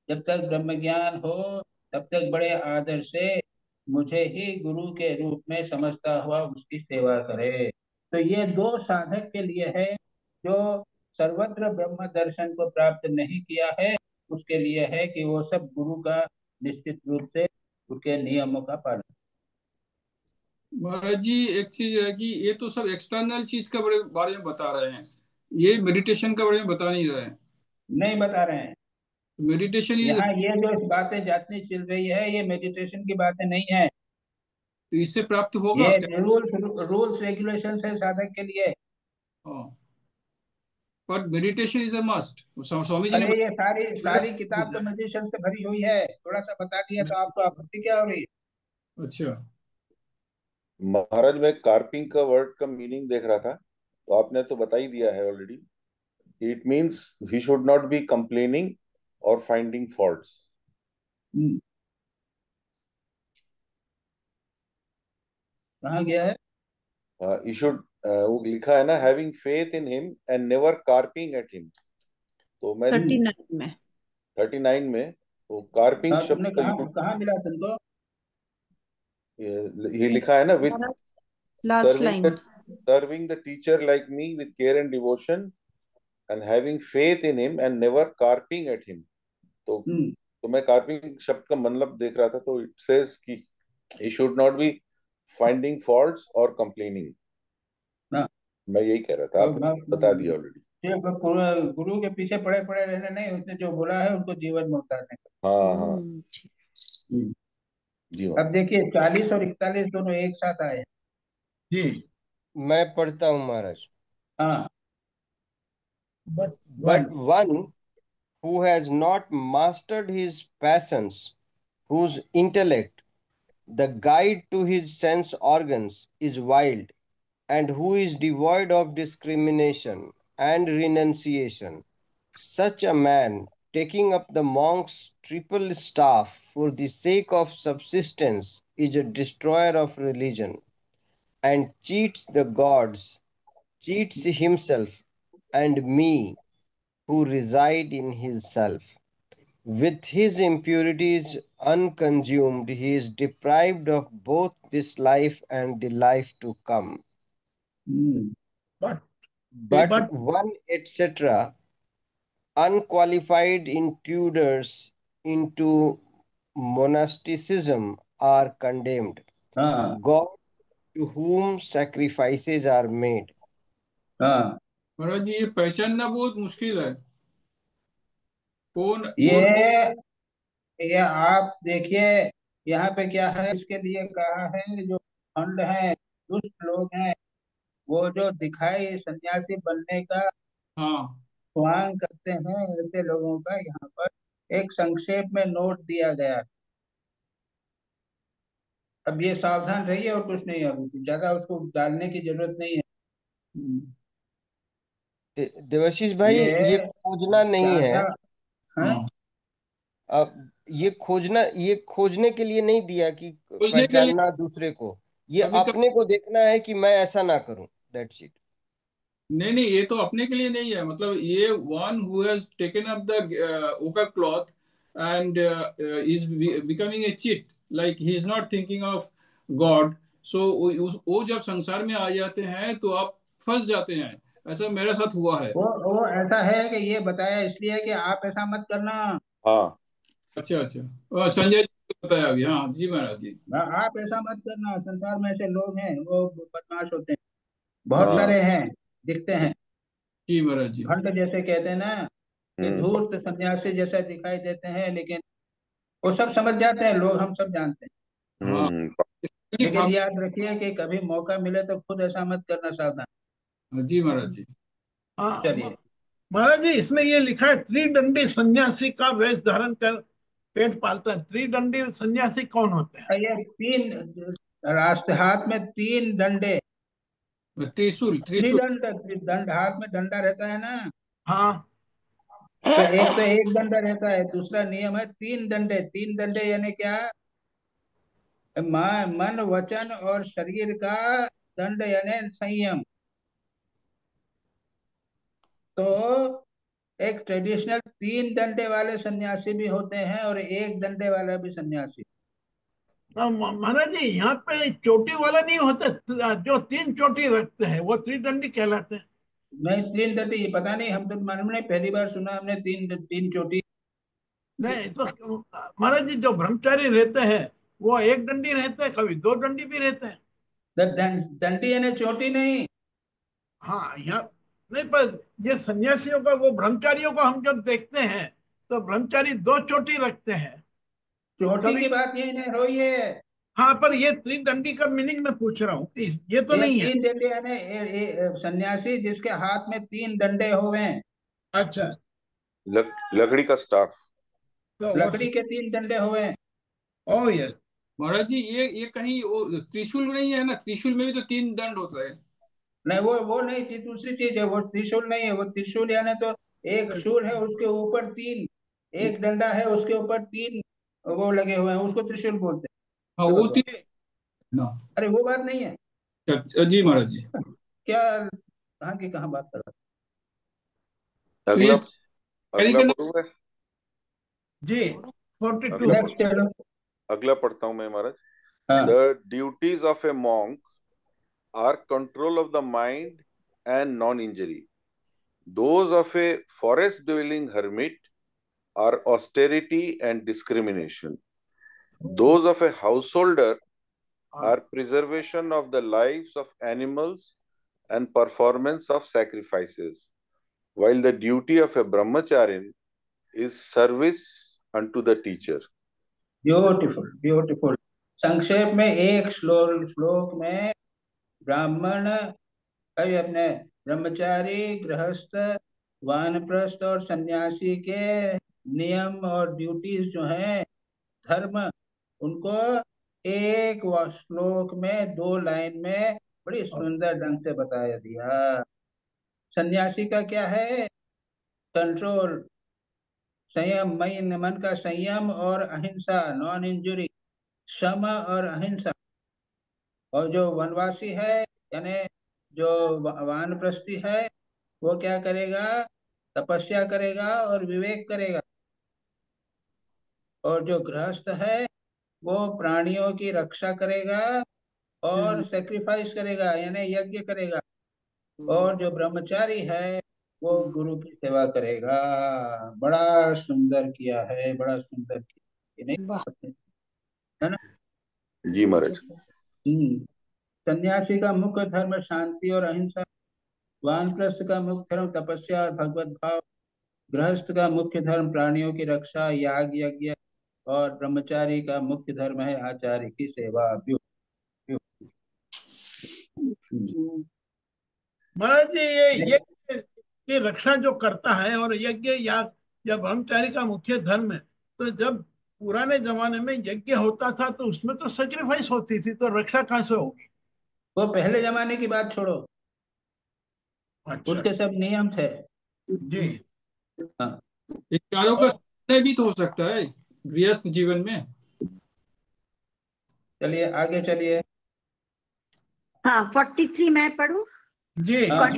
जब तक ब्रह्म ज्ञान हो तब तक बड़े आदर से मुझे ही गुरु के रूप में समझता हुआ उसकी सेवा करे. तो ये दो साधक के लिए है. जो सर्वत्र ब्रह्म दर्शन को प्राप्त नहीं किया है उसके लिए है कि वो सब गुरु का निश्चित रूप से उसके नियमों का पालन. महाराज जी एक चीज है कि ये तो सब एक्सटर्नल चीज का बारे में बता रहे हैं, ये मेडिटेशन का बारे में बता नहीं रहे हैं. नहीं बता रहे हैं. मेडिटेशन ये यहाँ ये जो बातें जातनी चल रही है ये मेडिटेशन की बातें नहीं है. तो इससे प्राप्त होगा ये क्या? रूल्स रेगुलेशन है साधक के लिए. हाँ, पर meditation is a must. Swami ji ने अरे ये सारी किताब तो मेडिटेशन से भरी हुई है. थोड़ा सा बता दिया तो आपको आपत्ति क्या हो रही है? अच्छा, महाराज मैं कार्पिंग का वर्ड का मीनिंग देख रहा था तो आपने तो बता ही दिया है already. It means he should not be complaining और फाइंडिंग फॉल्ट्स. कहाँ गया है? ही शुड वो लिखा है ना, having faith in him and never carping at him. तो मैं 39 में 39 में वो कार्पिंग हाँ, तुमने शब्द कहाँ मिला तुमको? ये लिखा है ना, with last line. serving the teacher like me with care and devotion and having faith in him and never carping at him. तो मैं कार्पिंग शब्द का मतलब देख रहा था तो इट सेज कि he should not be finding faults or complaining. मैं यही कह रहा था, आपने बता दिया ऑलरेडी. गुरु के पीछे पड़े पड़े रहने नहीं, उसने जो बोला है उनको जीवन में उतारने का. हाँ हाँ जी. अब देखिए 40 और 41 दोनों एक साथ आए. जी मैं पढ़ता हूँ महाराज. हाँ. But one who has not mastered his passions, whose intellect, the guide to his sense organs, is wild, and who is devoid of discrimination and renunciation, such a man, taking up the monk's triple staff for the sake of subsistence, is a destroyer of religion, and cheats the gods, cheats himself and me, who reside in his self. With his impurities unconsumed, he is deprived of both this life and the life to come. But one, etc., unqualified intruders into monasticism are condemned. God, to whom sacrifices are made. महाराज जी ये पहचानना बहुत मुश्किल है. कौन ये आप देखिए यहाँ पे क्या है. इसके लिए कहा है जो खंड है, दुष्ट लोग हैं, वो जो दिखाई सन्यासी बनने का स्वांग करते हैं, ऐसे लोगों का यहाँ पर एक संक्षेप में नोट दिया गया. अब ये सावधान रहिए और कुछ नहीं. अब ज्यादा उसको डालने की जरूरत नहीं है. देवाशीष भाई ये खोजना नहीं है. अब ये खोजने के लिए नहीं दिया कि पहचानना दूसरे को. ये अपने को देखना है कि मैं ऐसा ना करूं. That's it. नहीं ये तो अपने के लिए नहीं है. मतलब ये one who has taken up the ochre cloth and is becoming a cheat, like he is not thinking of God. So वो जब संसार में आ जाते हैं तो आप फंस जाते हैं. ऐसा मेरे साथ हुआ है. वो ऐसा है कि ये बताया इसलिए कि आप ऐसा मत करना. हाँ अच्छा संजय जी बताया अभी. हाँ जी महाराज जी. आप ऐसा मत करना. संसार में ऐसे लोग हैं वो बदमाश होते हैं, बहुत सारे हैं, दिखते हैं. जी महाराज जी. भंड जैसे कहते हैं ना, कि धूर्त सन्यासी जैसा दिखाई देते हैं, लेकिन वो सब समझ जाते हैं लोग, हम सब जानते हैं. हम्म। लेकिन याद रखिए कि कभी मौका मिले तो खुद ऐसा मत करना, सावधान। जी महाराज जी। हाँ चलिए। महाराज जी, इसमें ये लिखा है त्रिदंडी सन्यासी का वेश धारण कर पेट पालता है। त्रिदंडी सन्यासी कौन होते हैं? ये 3 राष्ट्र, हाथ में 3 डंडे, त्रिशूल त्रिशूल। त्रिदंड, दंड, हाथ में डंडा रहता है ना। हाँ तो एक डंडा रहता है, दूसरा नियम है 3 डंडे। 3 डंडे यानी क्या? मन, वचन और शरीर का दंड यानी संयम। तो एक ट्रेडिशनल 3 डंडे वाले सन्यासी भी होते हैं और एक डंडे वाला भी सन्यासी। महाराज जी, यहाँ पे चोटी वाला नहीं होता, जो 3 चोटी रखते हैं वो त्रिदंडी कहलाते हैं। नहीं, 3 डंडे ये पता नहीं, हम तो मालूम नहीं, पहली बार सुना हमने 3 चोटी। नहीं तो महाराज जी, जो ब्रह्मचारी रहते हैं वो एक डंडी रहते हैं, कभी 2 डंडी भी रहते हैं। डंडी यानी चोटी नहीं। हाँ यहाँ नहीं, पर ये सन्यासियों का, वो ब्रह्मचारियों को हम जब देखते हैं तो ब्रह्मचारी 2 चोटी रखते हैं। चोटी कभी की बात यही नहीं हो रही है। हाँ, पर ये त्रिदंडी का मीनिंग मैं पूछ रहा हूँ कि ये तो ये नहीं है। 3 डंडे यानी सन्यासी जिसके हाथ में 3 डंडे हुए हैं। अच्छा, लकड़ी का स्टाफ। तो लकड़ी के 3 डंडे हुए हैं। ओ यस। महाराज जी, ये कहीं वो त्रिशूल नहीं है ना? त्रिशूल में भी तो 3 दंड होता है। नहीं, वो नहीं थी, दूसरी चीज है वो। त्रिशूल नहीं है वो। त्रिशूल यानी तो एक शूल है, उसके ऊपर 3, एक डंडा है उसके ऊपर 3 वो लगे हुए हैं, उसको त्रिशूल बोलते हाँ हैं। वो चलो तो 3 ना। अरे वो बात नहीं है। जी महाराज जी। क्या, कहाँ की कहाँ बात कर रहा तो अगला ये अगला तरीके पढ़ूंगा। जी 42। अगला नेक्स्ट चलो। अगला पढ़ता हूं मैं महाराज। हाँ। The duties of a monk are control of the mind and non injury. Those of a forest dwelling hermit are austerity and discrimination. Those of a householder are preservation of the lives of animals and performance of sacrifices, while the duty of a brahmacharin is service unto the teacher. Beautiful beautiful. संक्षेप में एक श्लोक में ब्राह्मण, अरे अपने ब्रह्मचारी, गृहस्थ, वानप्रस्थ और सन्यासी के नियम और ड्यूटीज जो हैं, धर्म, उनको एक श्लोक में 2 लाइन में बड़ी सुंदर ढंग से बताया दिया। सन्यासी का क्या है? कंट्रोल, संयम, मन का संयम और अहिंसा, नॉन इंजुरी, सम और अहिंसा। और जो वनवासी है यानी जो वानप्रस्थी है, वो क्या करेगा? तपस्या करेगा और विवेक करेगा। और जो गृहस्थ है वो प्राणियों की रक्षा करेगा और सेक्रीफाइस करेगा यानी यज्ञ करेगा। और जो ब्रह्मचारी है वो गुरु की सेवा करेगा। बड़ा सुंदर किया है, बड़ा सुंदर किया, ये नहीं है ना? जी महाराज। सन्यासी का मुख्य धर्म शांति और अहिंसा, वानप्रस्थ का मुख्य धर्म तपस्या और भगवत भाव, गृहस्थ का मुख्य धर्म प्राणियों की रक्षा, याग यज्ञ, और ब्रह्मचारी का मुख्य धर्म है आचार्य की सेवा। महाराज जी, ये रक्षा जो करता है और यज्ञ या ब्रह्मचारी का मुख्य धर्म है, तो जब पुराने जमाने में यज्ञ होता था तो उसमें तो सेक्रीफाइस होती थी, तो रक्षा कहाँ से होगी? वो पहले जमाने की बात छोड़ो, अच्छा उसके सब नियम थे। जी। हाँ। इन चारों का संलय भी तो हो सकता है गृहस्थ जीवन में। चलिए आगे चलिए। हाँ 43 मैं पढ़ूं। जी हाँ।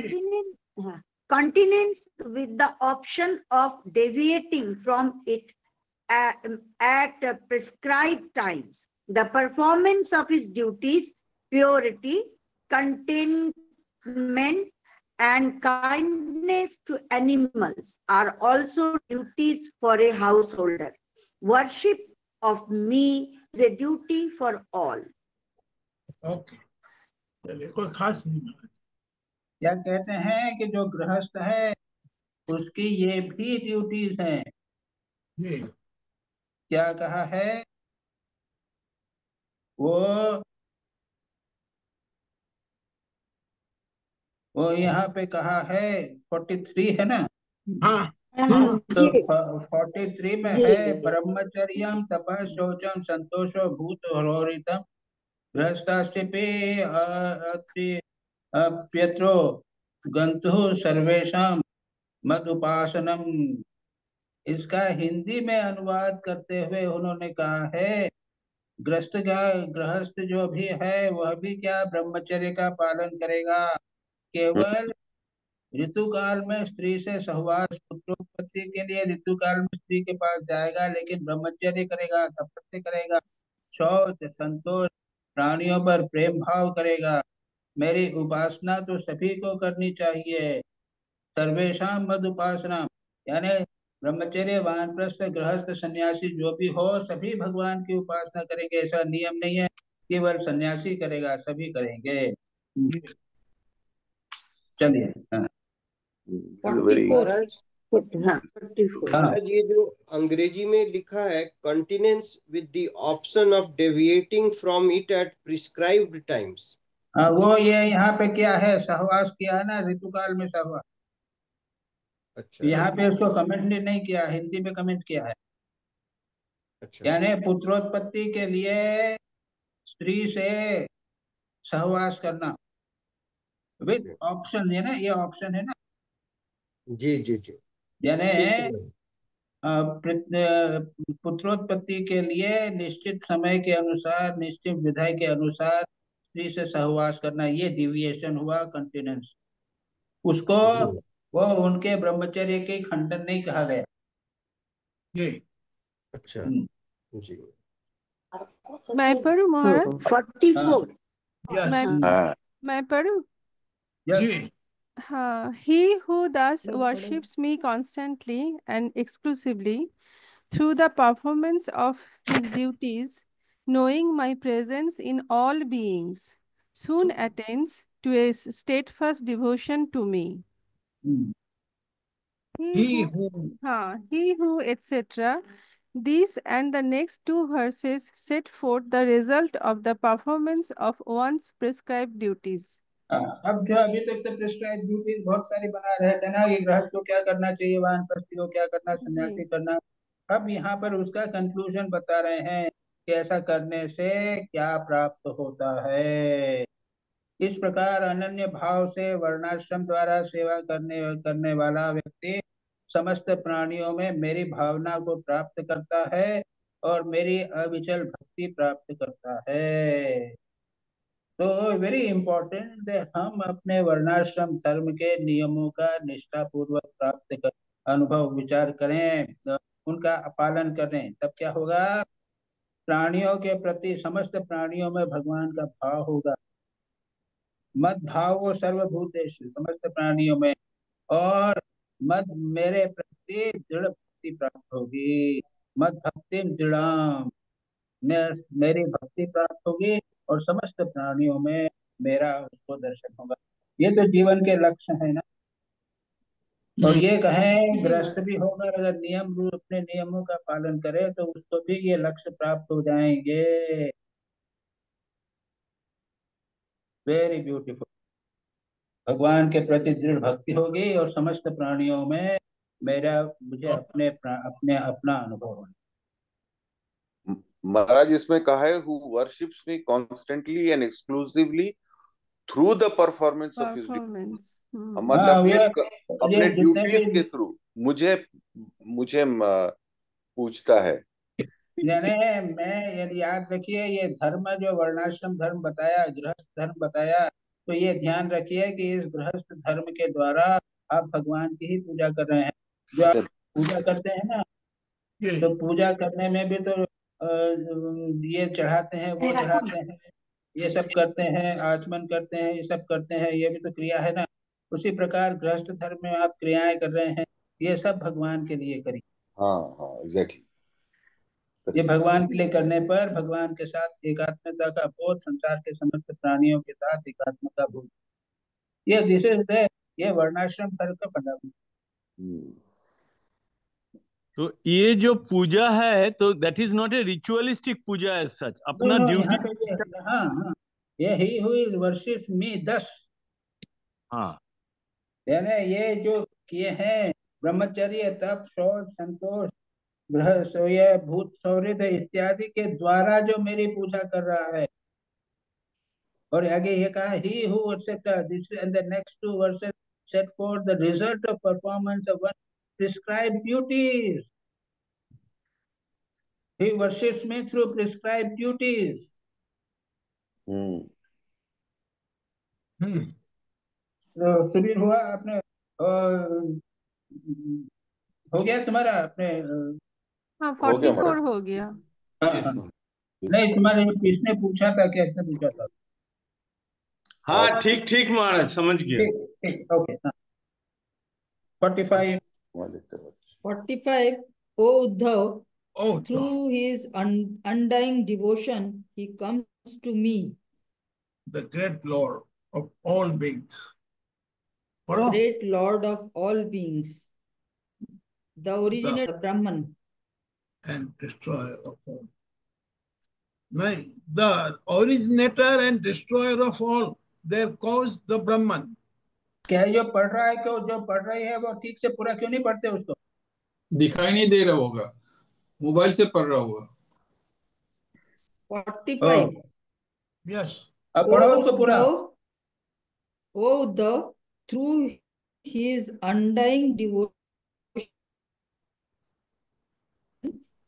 Continence with the option of deviating from it at prescribed times. The performance of his duties, purity, contentment, and kindness to animals are also duties for a householder. Worship of me is a duty for all. Okay, चलिए, कोई खास नहीं। क्या कहते हैं कि जो गृहस्थ है उसकी ये भी ड्यूटीज हैं। जी। क्या कहा है? वो वो यहाँ पे कहा है 43 है ना। हाँ तो 43 में है ब्रह्मचर्यम तपः शौचम संतोषो भूत हरोरितम गृहस्थाश्चिपि प्यत्रो गंतु सर्वेशम मद उपासनम। इसका हिंदी में अनुवाद करते हुए उन्होंने कहा है गृहस्थ जो भी है वह भी क्या ब्रह्मचर्य का पालन करेगा, केवल ऋतु काल में स्त्री से सहवास पुत्रोत्पत्ति के लिए ऋतु काल में स्त्री के पास जाएगा, लेकिन ब्रह्मचर्य करेगा, तपस्या करेगा, शौच संतोष प्राणियों पर प्रेम भाव करेगा। मेरी उपासना तो सभी को करनी चाहिए, सर्वेशम मद उपासना, यानी ब्रह्मचर्य वानप्रस्थ गृहस्थ सन्यासी जो भी हो सभी भगवान की उपासना करेंगे, ऐसा नियम नहीं है केवल सन्यासी करेगा, सभी करेंगे। चलिए हाँ। वेरी महाराज हाँ 44 हाँ महाराज, ये जो अंग्रेजी में लिखा है continence with the option of deviating from it at prescribed times. वो ये यहाँ पे क्या है, सहवास किया है ना ऋतुकाल में सहवास। अच्छा यहाँ पे उसको कमेंट नहीं किया, हिंदी में कमेंट किया है। अच्छा यानी पुत्रोत्पत्ति के लिए स्त्री से सहवास करना विद ऑप्शन है ना, ये ऑप्शन है ना। जी जी जी, यानी ठीक है। पुत्रोत्पत्ति के लिए निश्चित समय के अनुसार निश्चित विधाई के अनुसार स्त्री से सहवास करना, ये डिविएशन हुआ कंटिनेंस। उसको जी वो उनके ब्रह्मचर्य के खंडन नहीं कहा गया। जी अच्छा जी। मैं पढ़ूं महाराज? 44 यस मैं हाँ मैं पढ़ूं? जी हाँ, he who thus worships me constantly and exclusively through the performance of his duties, knowing my presence in all beings, soon attains to a steadfast devotion to me. He he who, who he who, etc. These and the next two verses set forth the result of the performance of one's prescribed duties. अब जो अभी तक तो prescribe duties बहुत सारी बना रहे थे ना, ये गृहस्थ को क्या करना चाहिए, वानप्रस्थी को क्या करना, सन्यासी जी करना। अब यहाँ पर उसका कंक्लूजन बता रहे हैं कि ऐसा करने से क्या प्राप्त होता है। इस प्रकार अनन्य भाव से वर्णाश्रम द्वारा सेवा करने करने वाला व्यक्ति समस्त प्राणियों में मेरी भावना को प्राप्त करता है और मेरी अविचल भक्ति प्राप्त करता है। तो वेरी इम्पोर्टेंट, हम अपने वर्णाश्रम धर्म के नियमों का निष्ठा पूर्वक प्राप्त कर अनुभव विचार करें, तो उनका पालन करें, तब क्या होगा, प्राणियों के प्रति समस्त प्राणियों में भगवान का भाव होगा। मद भाव वो सर्वभूतेषु समस्त प्राणियों में, और मद मेरे प्रति दृढ़ भक्ति प्राप्त होगी। मद भक्ति दृढ़, मेरी भक्ति प्राप्त होगी और समस्त प्राणियों में मेरा उसको दर्शन होगा। ये तो जीवन के लक्ष्य है ना। और ये कहें जी ग्रस्त महाराज। भी होगा, अगर नियम रूप अपने नियमों का पालन करे तो उसको भी ये लक्ष्य प्राप्त हो जाएंगे। Very beautiful. भगवान के प्रति दृढ़ भक्ति होगी और समस्त प्राणियों में मेरा मुझे अपने अपना अनुभव होगा। महाराज, इसमें कहा है who worships me constantly and exclusively through the performance of his duty, performance मतलब हाँ ये अपने जितने ड्यूटीज के भी थ्रू मुझे मुझे पूछता है। यानी मैं यदि याद रखिए, ये धर्म जो वर्णाश्रम धर्म बताया, गृहस्थ धर्म बताया, तो ये ध्यान रखिए कि इस गृहस्थ धर्म के द्वारा आप भगवान की ही पूजा कर रहे हैं। जो आप पूजा करते हैं ना, जी तो पूजा करने में भी तो ये चढ़ाते हैं, वो चढ़ाते हैं, ये सब करते हैं, आचमन करते हैं, ये सब करते हैं, ये भी तो क्रिया है ना। उसी प्रकार गृहस्थ धर्म में आप क्रियाएं कर रहे हैं, ये सब भगवान के लिए करिए। हाँ हाँ एग्जैक्टली। ये भगवान के लिए करने पर भगवान के साथ एकात्मता का बोध, संसार के समस्त प्राणियों के साथ एकात्मता बोध, ये दिस इज द ये वर्णाश्रम धर्म का फंडामेंट। तो ये जो पूजा है तो that is not a ritualistic puja as such, अपना यहाँ ड्यूटी। पे हाँ हाँ, ये ही हुई वर्सेस मी 10, हाँ यानी ये जो किए हैं ब्रह्मचर्य, तप, शौच, संतोष, गृह सोय, भूत सौहृद इत्यादि के द्वारा जो मेरी पूजा कर रहा है। और आगे ये कहा, he who accept this and the next two verses set for the result of performance of one prescribed duties, he worships me through prescribed duties. सुबीर हुआ आपने, हो गया तुम्हारा आपने? हाँ, हो गया 44 महाराज। हो गया। हाँ हाँ, नहीं तुम्हारे किसने पूछा था, कैसे पूछा था? हाँ ठीक ठीक महाराज, समझ गया। ठीक ठीक, okay. 45 45. O Uddhav, Oh, through his undying devotion, he comes to me, the great Lord of all beings. the Pardon? great Lord of all beings, the originator Brahman. And destroyer of all. Nahin, the originator and destroyer of all, their cause the Brahman. क्या जो पढ़ रहा है, क्यों जो पढ़ रही है वो ठीक से पूरा क्यों नहीं पढ़ते उसको? दिखाई नहीं दे रहा होगा, मोबाइल से पढ़ रहा होगा। 45. Yes. अब O पढ़ो उसको पूरा। Uddhav, O Uddhav, through his undying devotion,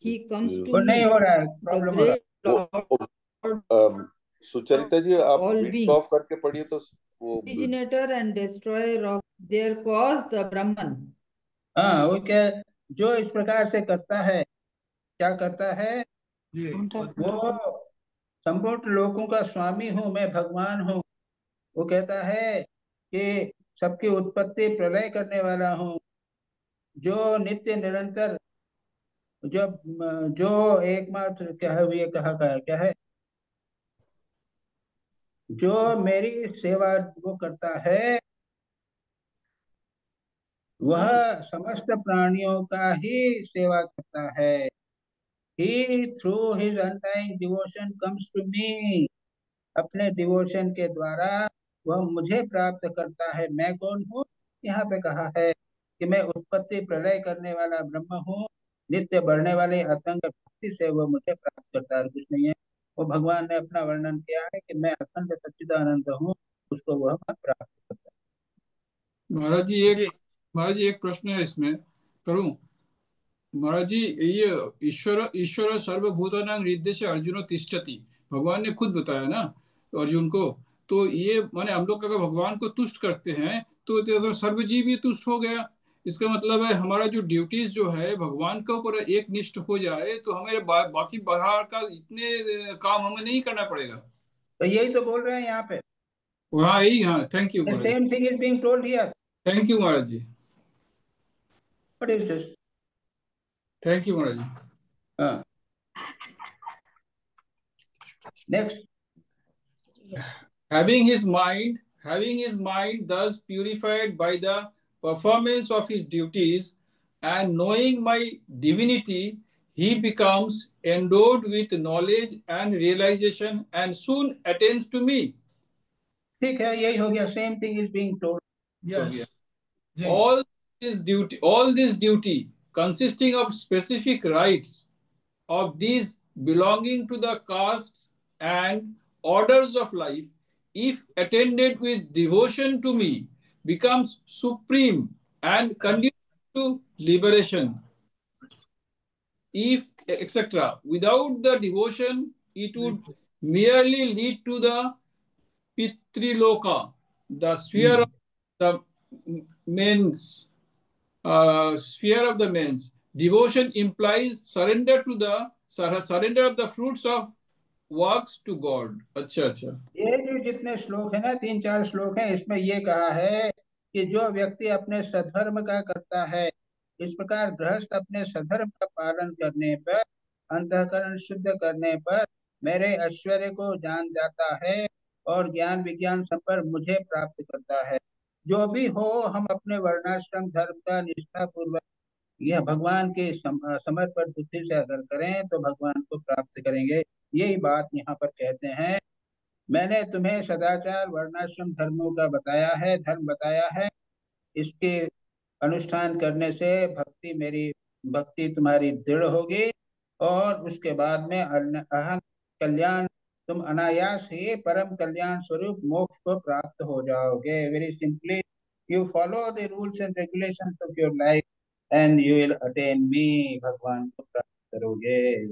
he comes to वो नहीं me, हो रहा है, the प्रॉब्लम हो रहा great वो Lord सुचरिता जी of आप all वीडियो beings, ऑफ करके पढ़िए तो वो originator and destroyer of their cause, the Brahman. है। हाँ, वो क्या, जो इस प्रकार से करता है, क्या करता है? वो संपूर्ण लोकों का स्वामी हूँ, मैं भगवान हूँ। वो कहता है कि सबकी उत्पत्ति प्रलय करने वाला हूँ, जो नित्य निरंतर, जो जो एकमात्र, क्या है ये, कहा का है, क्या है, जो मेरी सेवा वो करता है, वह समस्त प्राणियों का ही सेवा करता है। He through his undying devotion comes to me, अपने डिवोशन के द्वारा वह मुझे प्राप्त करता है। मैं कौन हूँ? यहाँ पे कहा है कि मैं उत्पत्ति प्रलय करने वाला ब्रह्म हूँ, नित्य बढ़ने वाले अतंग भक्ति से वह मुझे प्राप्त करता है, कुछ नहीं है। वो भगवान ने अपना वर्णन किया है कि मैं अखंड सच्चिदानंद हूँ, उसको वह प्राप्त करता है। महाराज जी एक प्रश्न है इसमें, करूं? महाराज जी, ये ईश्वर ईश्वर सर्वभूतानां हृदय अर्जुन तिष्ठति, भगवान ने खुद बताया ना अर्जुन को। तो ये माने हम लोग अगर भगवान को तुष्ट करते हैं तो सर्वजीव भी तुष्ट हो गया। इसका मतलब है हमारा जो ड्यूटीज जो है भगवान के ऊपर एक निष्ठ हो जाए तो हमें बाकी बाहर का इतने काम हमें नहीं करना पड़ेगा। तो यही तो बोल रहे हैं यहाँ पे। हाँ यही, हाँ, थैंक यू महाराज। Same thing is being told here. Thank you महाराज जी। What is this? Thank you महाराज जी। हाँ, next. having his mind thus purified by the performance of his duties and knowing my divinity, he becomes endowed with knowledge and realization and soon attains to me. ठीक है, यही हो गया, same thing is being told. Yes. all this duty consisting of specific rights of these belonging to the castes and orders of life, if attended with devotion to me, becomes supreme and conducive to liberation. If etc. Without the devotion, it would merely lead to the Pitriloka, the sphere of the men's. Sphere of the men's. Devotion implies surrender of the fruits of works to God. अच्छा अच्छा। ये जो जितने श्लोक है ना, 3-4 श्लोक हैं, इसमें ये कहा है कि जो व्यक्ति अपने सधर्म का करता है, इस प्रकार गृहस्थ अपने सधर्म का पालन करने पर, अंतःकरण शुद्ध करने पर मेरे ऐश्वर्य को जान जाता है और ज्ञान विज्ञान संपर मुझे प्राप्त करता है। जो भी हो, हम अपने वर्णाश्रम धर्म का निष्ठा पूर्वक यह भगवान के समर्पण बुद्धि से अगर करें तो भगवान को प्राप्त करेंगे। यही बात यहाँ पर कहते हैं। मैंने तुम्हें सदाचार वर्णाश्रम धर्मों का बताया है, धर्म बताया है। इसके अनुष्ठान करने से भक्ति तुम्हारी दृढ़ होगी और उसके बाद में अहम कल्याण, तुम अनायास ही परम कल्याण स्वरूप मोक्ष को प्राप्त हो जाओगे। Very simply, you follow the rules and regulations of your life and you will attain me, भगवान को प्राप्त करोगे।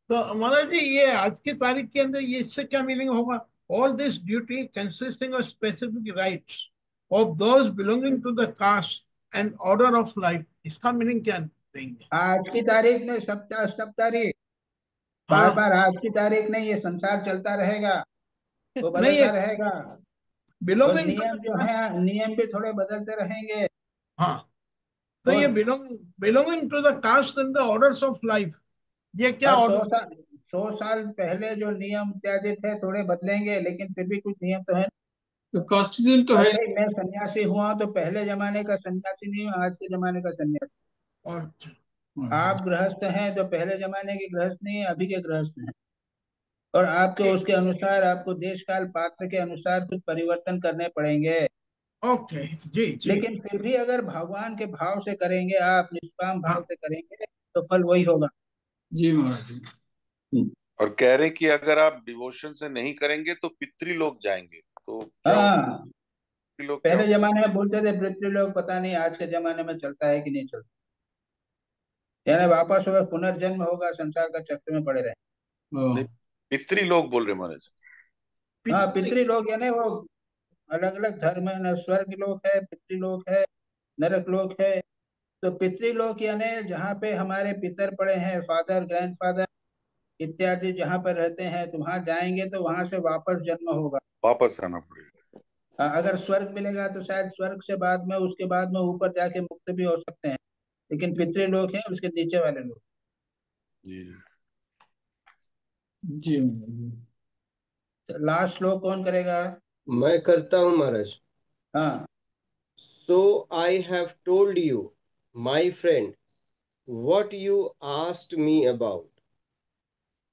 तो महाराज जी, ये आज की तारीख के अंदर ये इससे क्या मीनिंग होगा? All this duty consisting of specific rites of those belonging to the caste and order of life, इसका मीनिंग क्या देंगे? आज की तारीख में सब तारीख, बार हाँ बार आज की तारीख नहीं, ये संसार चलता रहेगा, वो नहीं, बदलता ये रहेगा। और बिलोंगिंग टू नियम द जो कास्ट, है, नियम भी थोड़े बदलते रहेंगे। हाँ, तो ये और belonging to the caste and the orders of life, ये क्या और ऑर्डर? 100 साल पहले जो नियम इत्यादि थे थोड़े बदलेंगे, लेकिन फिर भी कुछ नियम तो है। तो कास्टिज्म तो अब है। भाई मैं सन्यासी हुआ तो पहले जमाने का सन्यासी नहीं हूँ, आज के जमाने का सन्यासी। और आप गृहस्थ हैं तो पहले जमाने के गृहस्थ नहीं है, अभी के गृहस्थ हैं। और आपके उसके अनुसार आपको देश काल पात्र के अनुसार कुछ परिवर्तन करने पड़ेंगे। ओके, जी जी, लेकिन फिर भी अगर भगवान के भाव से करेंगे, आप निष्काम भाव हाँ से करेंगे तो फल वही होगा। जी महाराज जी। और कह रहे कि अगर आप डिवोशन से नहीं करेंगे तो पितृलोक जाएंगे, तो क्या होगा? हाँ, पितृलोक क्या पहले होगा? जमाने में बोलते थे पितृलोक, पता नहीं आज के जमाने में चलता है कि नहीं चलता। यानी वापस होगा, पुनर्जन्म होगा, संसार का चक्र में पड़े रहे। नहीं, पितृलोक बोल रहे महाराज। हाँ, पितृलोक यानी वो अलग अलग धर्म है ना, स्वर्ग लोक है, पितृलोक है, नरक लोक है। तो पितृलोक यानी जहाँ पे हमारे पितर पड़े हैं, फादर ग्रैंडफादर इत्यादि जहाँ पर रहते हैं, तो वहां जाएंगे तो वहां से वापस जन्म होगा। वापस आना पड़ेगा। अगर स्वर्ग मिलेगा तो शायद स्वर्ग से बाद में, उसके बाद में ऊपर जाके मुक्त भी हो सकते हैं। लेकिन पितृलोक है उसके नीचे वाले लोग। जी जी। लास्ट श्लोक कौन करेगा? मैं करता हूँ महाराज। हाँ, So I have told you, my friend, what you asked me about,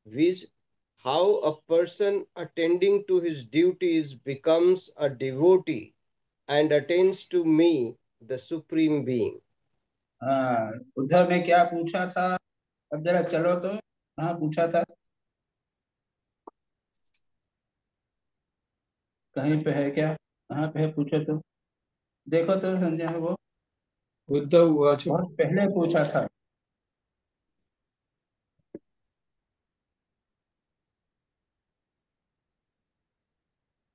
which how a person attending to his duties becomes a devotee and attains to me, the Supreme Being. हाँ, उद्धव ने क्या पूछा था? अब जरा चलो तो, हाँ पूछा था, कहीं पे है क्या? कहाँ पे है, पूछो तो, देखो तो संजय है वो, उद्धव उवाच। बहुत पहले पूछा था।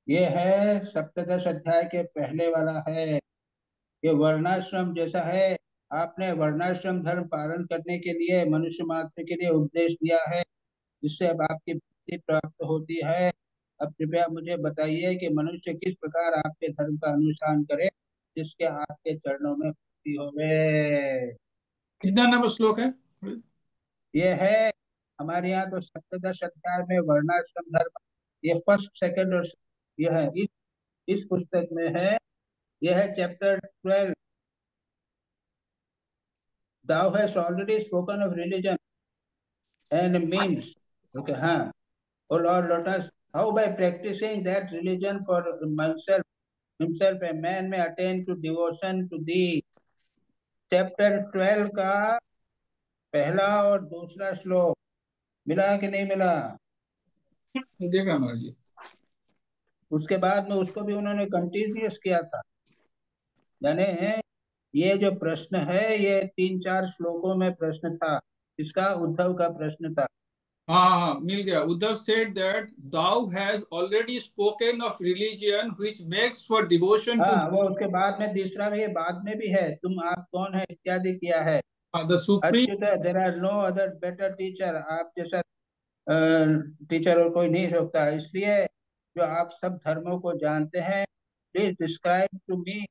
ये है सप्तदश अध्याय के पहले वाला है। ये वर्णाश्रम जैसा है। आपने वर्णाश्रम धर्म पालन करने के लिए मनुष्य मात्र के लिए उपदेश दिया है, जिससे अब आपकी मुक्ति प्राप्त होती है। अब कृपया मुझे बताइए कि मनुष्य किस प्रकार आपके धर्म का अनुसरण करे, जिसके आपके चरणों में मुक्ति होवे। कितना नंबर श्लोक है? ये है हमारे यहाँ तो सप्तदश अध्याय में वर्णाश्रम धर्म, ये फर्स्ट सेकंड और ये है इस पुस्तक में है। यह है chapter 12। Thou hast already spoken of religion and means. Okay, हाँ। Oh Lord, let us how by practicing that religion for himself a man may attain to devotion to thee. Chapter 12 का पहला और दूसरा श्लोक मिला कि नहीं मिला? देखा महाराज जी। उसके बाद में उसको भी उन्होंने कंटिन्यूस किया था। यानी ये जो प्रश्न है ये 3-4 श्लोकों में प्रश्न था। इसका उद्धव का प्रश्न था। हाँ, मिल गया। Uddhav said that thou has already spoken of religion which makes for devotion to हाँ, वो उसके बाद में तीसरा भी बाद में भी है, तुम आप कौन है इत्यादि किया है। the supreme। Achyut, there are no other better teacher, आप जैसा टीचर और कोई नहीं सकता। इसलिए जो आप सब धर्मों को जानते हैं, please describe to me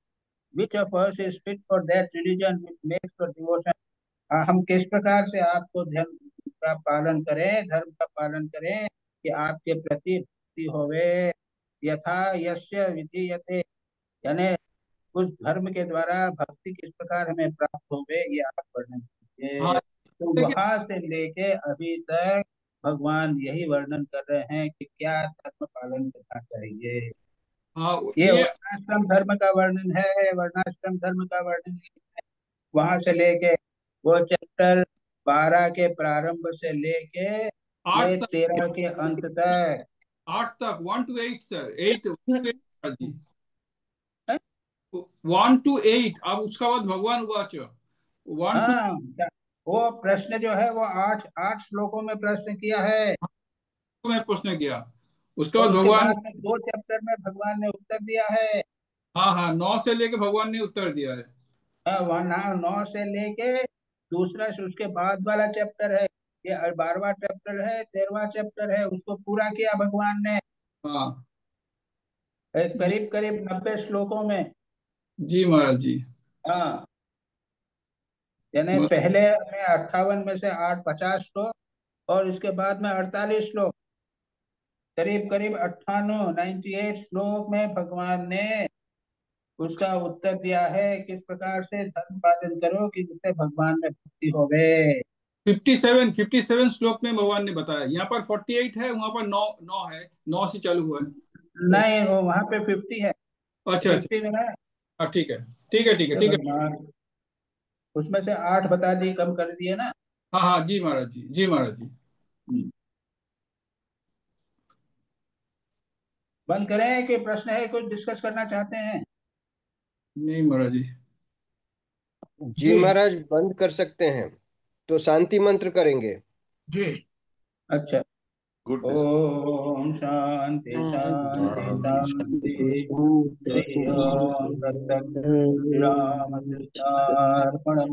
which of us is fit for that religion which makes for devotion. हम किस प्रकार से आपको धर्म का पालन करें, धर्म का पालन करें कि आपके प्रति भक्ति होवे। यथा यस्य विधीयते, यानी उस धर्म के द्वारा भक्ति किस प्रकार हमें प्राप्त होवे, ये आप वर्णन कीजिए। हाँ तो देखिए, वहां से लेके अभी तक भगवान यही वर्णन कर रहे हैं कि क्या धर्म पालन करना चाहिए। हाँ ये ये वर्णाश्रम धर्म का वर्णन है, वर्णाश्रम धर्म का वर्णन है। वहां से लेके वो चैप्टर 12 के प्रारंभ से लेके 8 ये तक 13 के अंत तक 8 तक 1 to 8 सर 8 जी 1 to 8। अब उसका बाद भगवान उवाच 1 to हाँ, वो प्रश्न जो है वो आठ आठ श्लोकों में प्रश्न किया है, में प्रश्न किया, उसके और बाद उसके भगवान, बाद में 2 चैप्टर में भगवान ने उत्तर दिया है। हाँ हाँ 9 से लेके भगवान ने उत्तर दिया है। वहाँ 9 से लेके दूसरा से उसके बाद वाला चैप्टर है, ये 12वां चैप्टर है, 13वां चैप्टर है, उसको पूरा किया भगवान ने हाँ करीब करीब 90 श्लोकों में। जी महाराज जी। हाँ, यानी बस पहले में 58 में से 50 श्लोक, और इसके बाद में 48 श्लोक, करीब करीब 98 श्लोक में भगवान ने उसका उत्तर दिया है, किस प्रकार से धर्म पालन करो कि जिससे भगवान में भक्ति होवे। 57 श्लोक में भगवान ने बताया, यहाँ पर 48 है, वहां पर 9 9 है, 9 से चालू हुआ है तो। नहीं, वो वहां पे 50 है, अच्छा अच्छा 50 में है। हाँ ठीक है ठीक है ठीक है हे ठीक है। भगवान, उसमें से 8 बता दिए, कम कर दिए ना। हाँ हाँ जी महाराज जी, जी महाराज जी। बंद करें कि प्रश्न है, कुछ डिस्कस करना चाहते हैं? नहीं महाराज जी। जी महाराज बंद कर सकते हैं, तो शांति मंत्र करेंगे। जी अच्छा, गुड ओम शांति शांति शांति। हरि ओम तत्सत्। श्री राम कृष्णार्पणमस्तु।